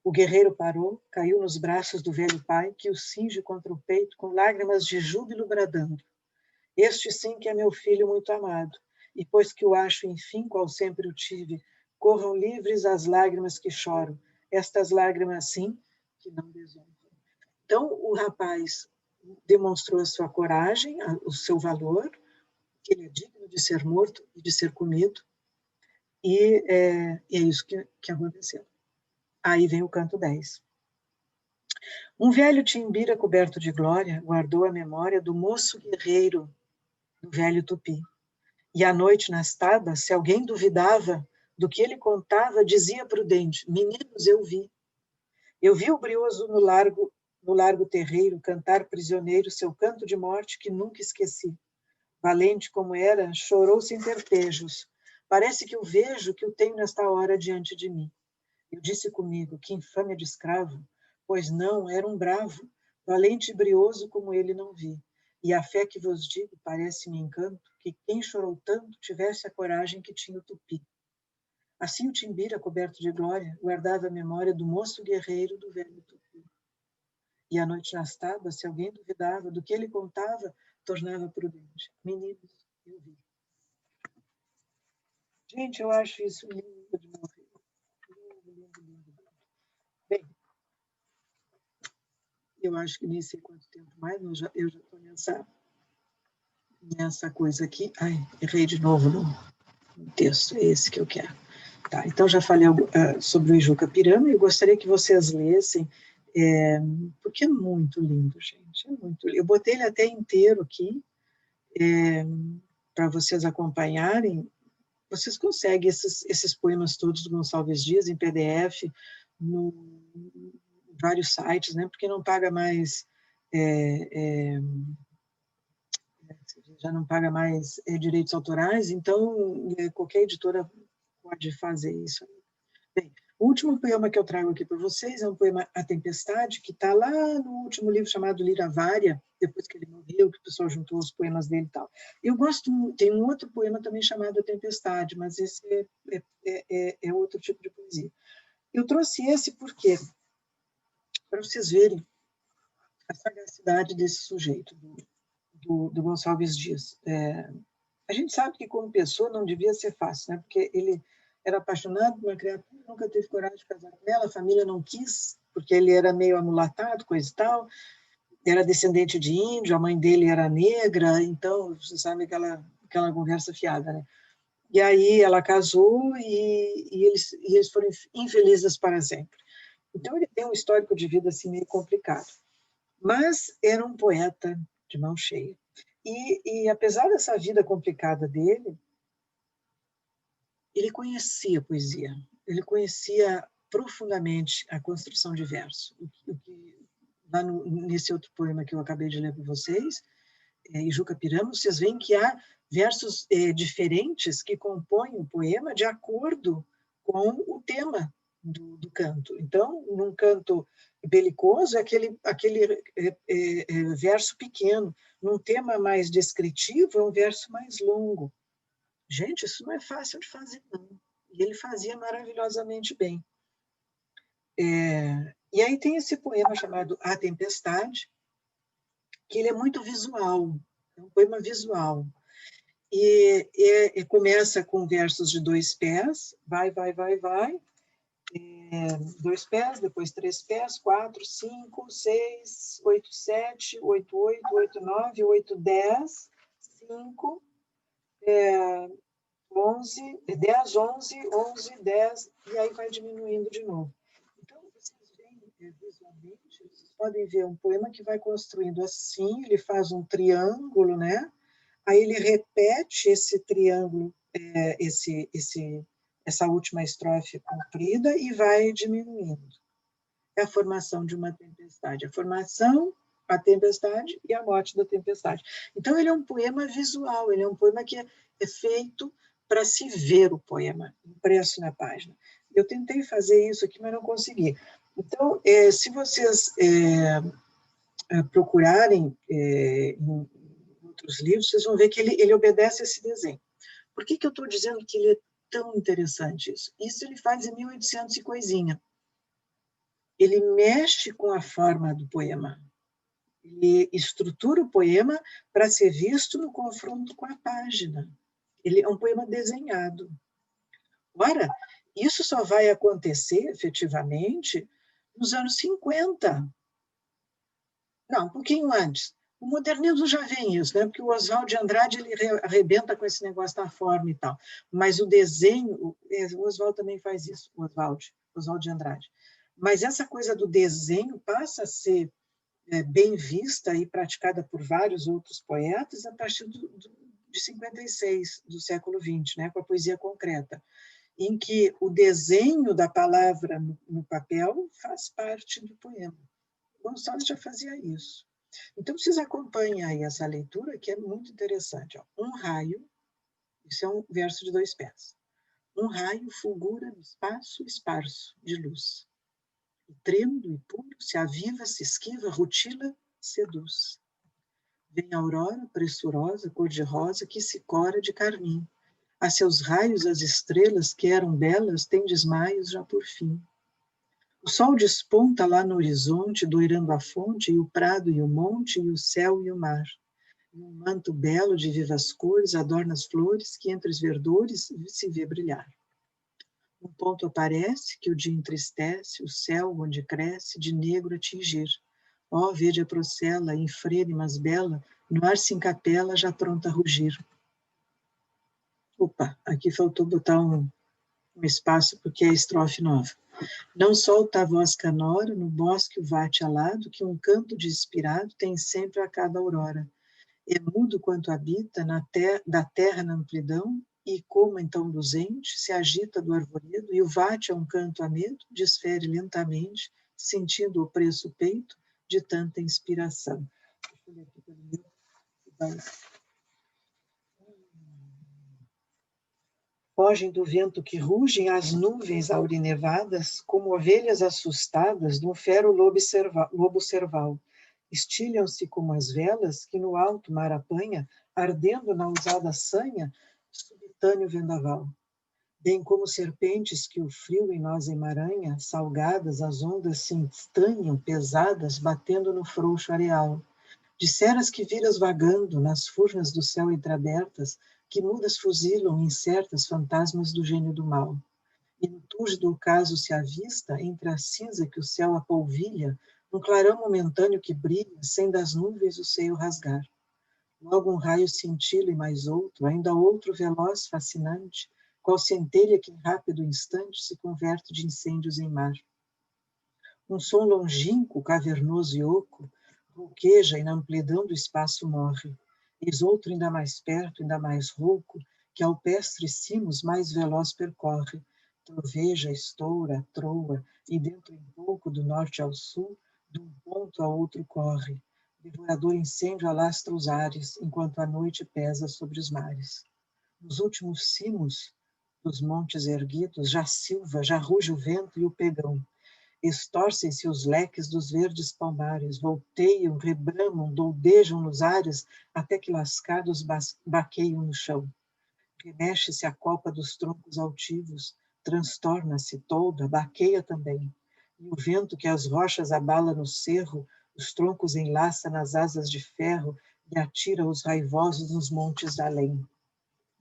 A: O guerreiro parou, caiu nos braços do velho pai, que o cinge contra o peito, com lágrimas de júbilo bradando. Este sim que é meu filho muito amado, e pois que o acho, enfim, qual sempre o tive, corram livres as lágrimas que choro, estas lágrimas, sim, que não desonram. Então, o rapaz demonstrou a sua coragem, o seu valor, que ele é digno de ser morto e de ser comido, e é isso que aconteceu. Aí vem o canto 10. Um velho timbira coberto de glória guardou a memória do moço guerreiro do velho tupi. E à noite, nas tabas, se alguém duvidava do que ele contava, dizia prudente: meninos, eu vi. Eu vi o brioso no largo terreiro cantar prisioneiro seu canto de morte que nunca esqueci. Valente como era, chorou sem ter pejos. Parece que o vejo, que o tenho nesta hora diante de mim. Eu disse comigo: que infâmia de escravo, pois não, era um bravo, valente e brioso como ele não vi. E a fé que vos digo parece-me encanto, que quem chorou tanto tivesse a coragem que tinha o tupi. Assim o timbira, coberto de glória, guardava a memória do moço guerreiro do velho tupi. E à noite nas tábuas, se alguém duvidava do que ele contava, tornava prudente. Meninos, eu vi. Gente, eu acho isso lindo de morrer. Lindo. Bem, eu acho que nem sei quanto tempo mais, eu já estou nessa coisa aqui. Ai, errei de novo no texto, é esse que eu quero. Tá, então já falei sobre o Ijuca Pirama, e eu gostaria que vocês lessem, porque é muito lindo, gente, é muito lindo. Eu botei ele até inteiro aqui, para vocês acompanharem. Vocês conseguem esses poemas todos do Gonçalves Dias em PDF, no vários sites, né, porque não paga mais, já não paga mais direitos autorais, então qualquer editora pode fazer isso. Bem, o último poema que eu trago aqui para vocês é um poema A Tempestade, que está lá no último livro chamado Liravária, depois que ele morreu, que o pessoal juntou os poemas dele e tal. Eu gosto, tem um outro poema também chamado A Tempestade, mas esse é outro tipo de poesia. Eu trouxe esse porque, para vocês verem a sagacidade desse sujeito, do Gonçalves Dias. A gente sabe que, como pessoa, não devia ser fácil, né? Porque ele era apaixonado por uma criatura, nunca teve coragem de casar com ela, a família não quis, porque ele era meio amulatado, coisa e tal, era descendente de índio, a mãe dele era negra, então, você sabe aquela conversa fiada, né? E aí ela casou e eles foram infelizes para sempre. Então, ele tem um histórico de vida assim meio complicado. Mas era um poeta de mão cheia. E apesar dessa vida complicada dele, ele conhecia a poesia, ele conhecia profundamente a construção de verso. Lá nesse outro poema que eu acabei de ler para vocês, Ijuca Pirama, vocês veem que há versos diferentes que compõem o poema de acordo com o tema do canto. Então, num canto belicoso, é aquele verso pequeno. Num tema mais descritivo, é um verso mais longo. Gente, isso não é fácil de fazer, não. E ele fazia maravilhosamente bem. E aí tem esse poema chamado A Tempestade, que ele é muito visual, é um poema visual. E começa com versos de 2 pés, vai, 2 pés, depois 3 pés, 4, 5, 6, 8, 7, 8, 8, 8, 9, 8, 10, 5, 11, 10, 11, 11, 10, e aí vai diminuindo de novo. Então, vocês veem visualmente, vocês podem ver um poema que vai construindo assim, ele faz um triângulo, né? Aí ele repete esse triângulo, essa última estrofe comprida e vai diminuindo. É a formação de uma tempestade. A formação, a tempestade e a morte da tempestade. Então, ele é um poema visual, ele é um poema que é feito para se ver o poema, impresso na página. Eu tentei fazer isso aqui, mas não consegui. Então, se vocês procurarem em outros livros, vocês vão ver que ele obedece a esse desenho. Por que eu estou dizendo que ele é tão interessante isso? Isso ele faz em 1800 e coisinha. Ele mexe com a forma do poema. Ele estrutura o poema para ser visto no confronto com a página. Ele é um poema desenhado. Ora, isso só vai acontecer, efetivamente, nos anos 50. Não, um pouquinho antes. O modernismo já vem isso, né? Porque o Oswald de Andrade ele arrebenta com esse negócio da forma e tal. Mas o desenho, o Oswald também faz isso, o Oswald de Andrade. Mas essa coisa do desenho passa a ser bem vista e praticada por vários outros poetas a partir de 56, do século XX, né? Com a poesia concreta, em que o desenho da palavra no papel faz parte do poema. Gonçalves já fazia isso. Então, vocês acompanhem aí essa leitura, que é muito interessante. Ó. Um raio, isso é um verso de 2 pés. Um raio fulgura no espaço esparso de luz. E trêmulo e puro se aviva, se esquiva, rutila, seduz. Vem a aurora pressurosa, cor-de-rosa, que se cora de carmim. A seus raios as estrelas, que eram belas, têm desmaios já por fim. O sol desponta lá no horizonte, doirando a fonte, e o prado e o monte, e o céu e o mar. E um manto belo de vivas cores adorna as flores, que entre os verdores se vê brilhar. Um ponto aparece, que o dia entristece, o céu onde cresce, de negro atingir. Ó, vede a procela, infrene, mas bela, no ar se encapela, já pronta a rugir. Opa, aqui faltou botar um espaço, porque é a estrofe nova. Não solta a voz canora, no bosque o vate alado, que um canto desespirado tem sempre a cada aurora. É mudo quanto habita da terra na amplidão, e como então luzente, se agita do arvoredo, e o vate a um canto a medo, desfere lentamente, sentindo o preço peito de tanta inspiração. Deixa eu ler aqui pelo meu. Fogem do vento que rugem as nuvens aurinevadas, como ovelhas assustadas de um fero lobo cerval. Estilham-se como as velas que no alto mar apanha, ardendo na usada sanha, subitâneo vendaval. Bem como serpentes que o frio em nós emaranha, salgadas as ondas se estanham, pesadas, batendo no frouxo areal. Disseras que viras vagando nas furnas do céu entreabertas, que mudas fuzilam incertas fantasmas do gênio do mal. E no túrgido ocaso se avista, entre a cinza que o céu apolvilha, um clarão momentâneo que brilha, sem das nuvens o seio rasgar. Logo um raio cintila e mais outro, ainda outro veloz, fascinante, qual centelha que em rápido instante se converte de incêndios em mar. Um som longínquo, cavernoso e oco, rouqueja e na amplidão do espaço morre. Eis outro ainda mais perto, ainda mais rouco, que alpestres cimos mais veloz percorre. Troveja, estoura, troa, e dentro em pouco, do norte ao sul, de um ponto a outro corre. Devorador incêndio alastra os ares, enquanto a noite pesa sobre os mares. Nos últimos cimos dos montes erguidos, já silva, já ruge o vento e o pegão. Estorcem-se os leques dos verdes palmares, volteiam, rebramam, doudejam nos ares, até que lascados baqueiam no chão. Remexe-se a copa dos troncos altivos, transtorna-se, tolda, baqueia também. E o vento que as rochas abala no cerro, os troncos enlaça nas asas de ferro e atira os raivosos nos montes da além.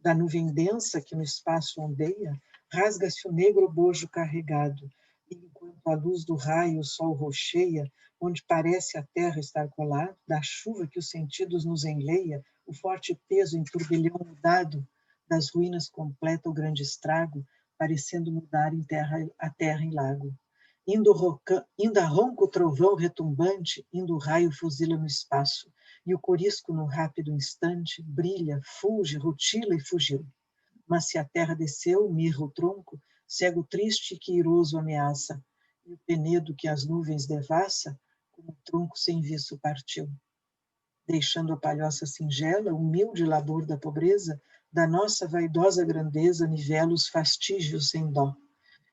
A: Da nuvem densa que no espaço ondeia, rasga-se o negro bojo carregado, e enquanto a luz do raio o sol rocheia, onde parece a terra estar colada, da chuva que os sentidos nos enleia, o forte peso em turbilhão mudado, das ruínas completa o grande estrago, parecendo mudar a terra em lago. Inda ronca o trovão retumbante, indo o raio fuzila no espaço, e o corisco, num rápido instante, brilha, fulge, rutila e fugiu. Mas se a terra desceu, mirra o tronco, cego triste que iroso ameaça, e o penedo que as nuvens devassa, como o tronco sem viço partiu. Deixando a palhoça singela, humilde labor da pobreza, da nossa vaidosa grandeza nivela os fastígios sem dó.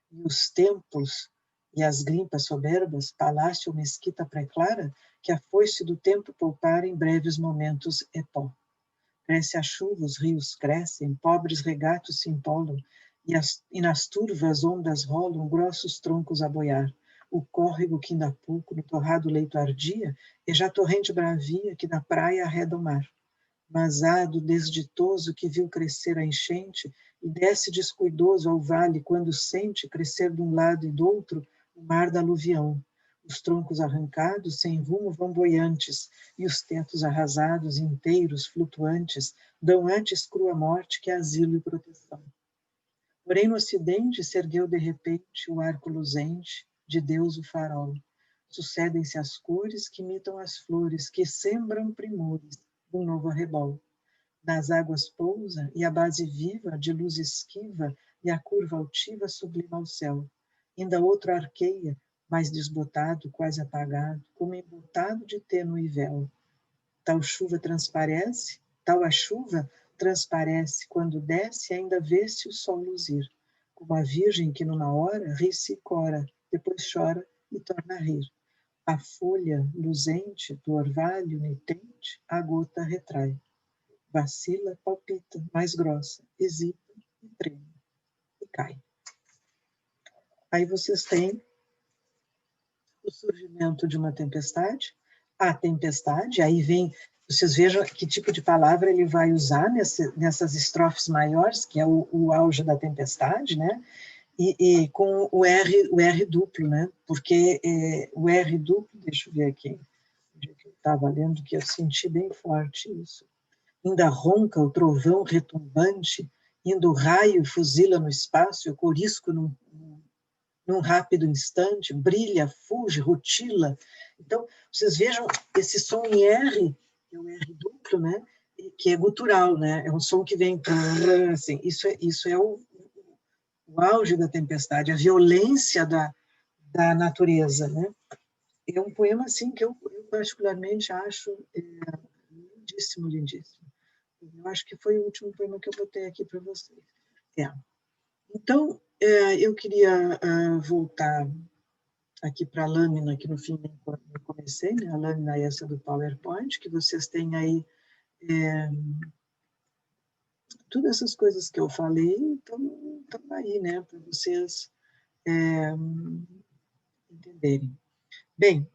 A: E os templos e as grimpas soberbas, palácio ou mesquita pré-clara, que a foice do tempo poupara em breves momentos é pó. Cresce a chuva, os rios crescem, pobres regatos se empolam, e nas turvas ondas rolam grossos troncos a boiar. O córrego que ainda há pouco, no torrado leito ardia, é já torrente bravia que da praia arreda o mar. Mas há do desditoso que viu crescer a enchente e desce descuidoso ao vale quando sente crescer de um lado e do outro o mar da aluvião. Os troncos arrancados, sem rumo, vão boiantes, e os tetos arrasados, inteiros, flutuantes, dão antes crua morte que asilo e proteção. Porém, no ocidente, se ergueu de repente o arco luzente de Deus o farol. Sucedem-se as cores que imitam as flores, que sembram primores um novo arrebol. Nas águas pousa, e a base viva, de luz esquiva, e a curva altiva sublima ao céu. Ainda outro arqueia, mais desbotado, quase apagado, como embotado de tênue véu. Tal a chuva transparece, quando desce, ainda vê-se o sol luzir, como a virgem que numa hora ri-se e cora, depois chora e torna a rir. A folha luzente do orvalho nitente, a gota retrai. Vacila, palpita, mais grossa, hesita e treme, e cai. Aí vocês têm o surgimento de uma tempestade, a tempestade, aí vem, vocês vejam que tipo de palavra ele vai usar nessas estrofes maiores, que é o auge da tempestade, né? E com o R duplo, né? Porque o R duplo, deixa eu ver aqui, onde é que estava lendo que eu senti bem forte isso. Ainda ronca o trovão retumbante, indo o raio e fuzila no espaço, e o corisco num rápido instante, brilha, fuge, rutila. Então, vocês vejam esse som em R, é o R duplo, né? Que é gutural, né? É um som que vem assim. Isso é o auge da tempestade, a violência da natureza, né? É um poema assim que eu particularmente acho lindíssimo, lindíssimo. Eu acho que foi o último poema que eu botei aqui para vocês. Então, eu queria voltar aqui para a lâmina, que no fim eu comecei, né? A lâmina essa do PowerPoint, que vocês têm aí todas essas coisas que eu falei, estão aí, né? Para vocês entenderem. Bem,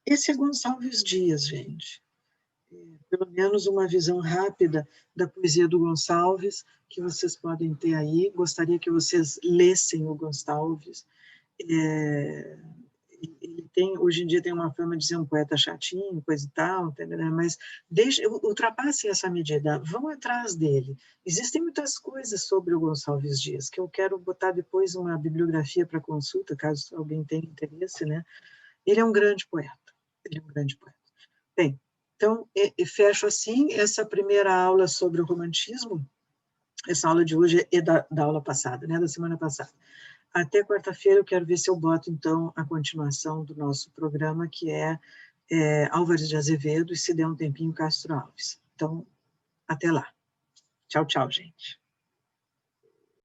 A: esse é Gonçalves Dias, gente. Pelo menos uma visão rápida da poesia do Gonçalves, que vocês podem ter aí. Gostaria que vocês lessem o Gonçalves. Ele tem, hoje em dia tem uma fama de ser um poeta chatinho, coisa e tal, né? Mas ultrapassem essa medida, vão atrás dele. Existem muitas coisas sobre o Gonçalves Dias, que eu quero botar depois uma bibliografia para consulta, caso alguém tenha interesse, né? Ele é um grande poeta, ele é um grande poeta. Bem, então, fecho assim essa primeira aula sobre o romantismo. Essa aula de hoje é da aula passada, né, da semana passada. Até quarta-feira eu quero ver se eu boto, então, a continuação do nosso programa, que é Álvares de Azevedo, e se der um tempinho, Castro Alves. Então, até lá. Tchau, tchau, gente.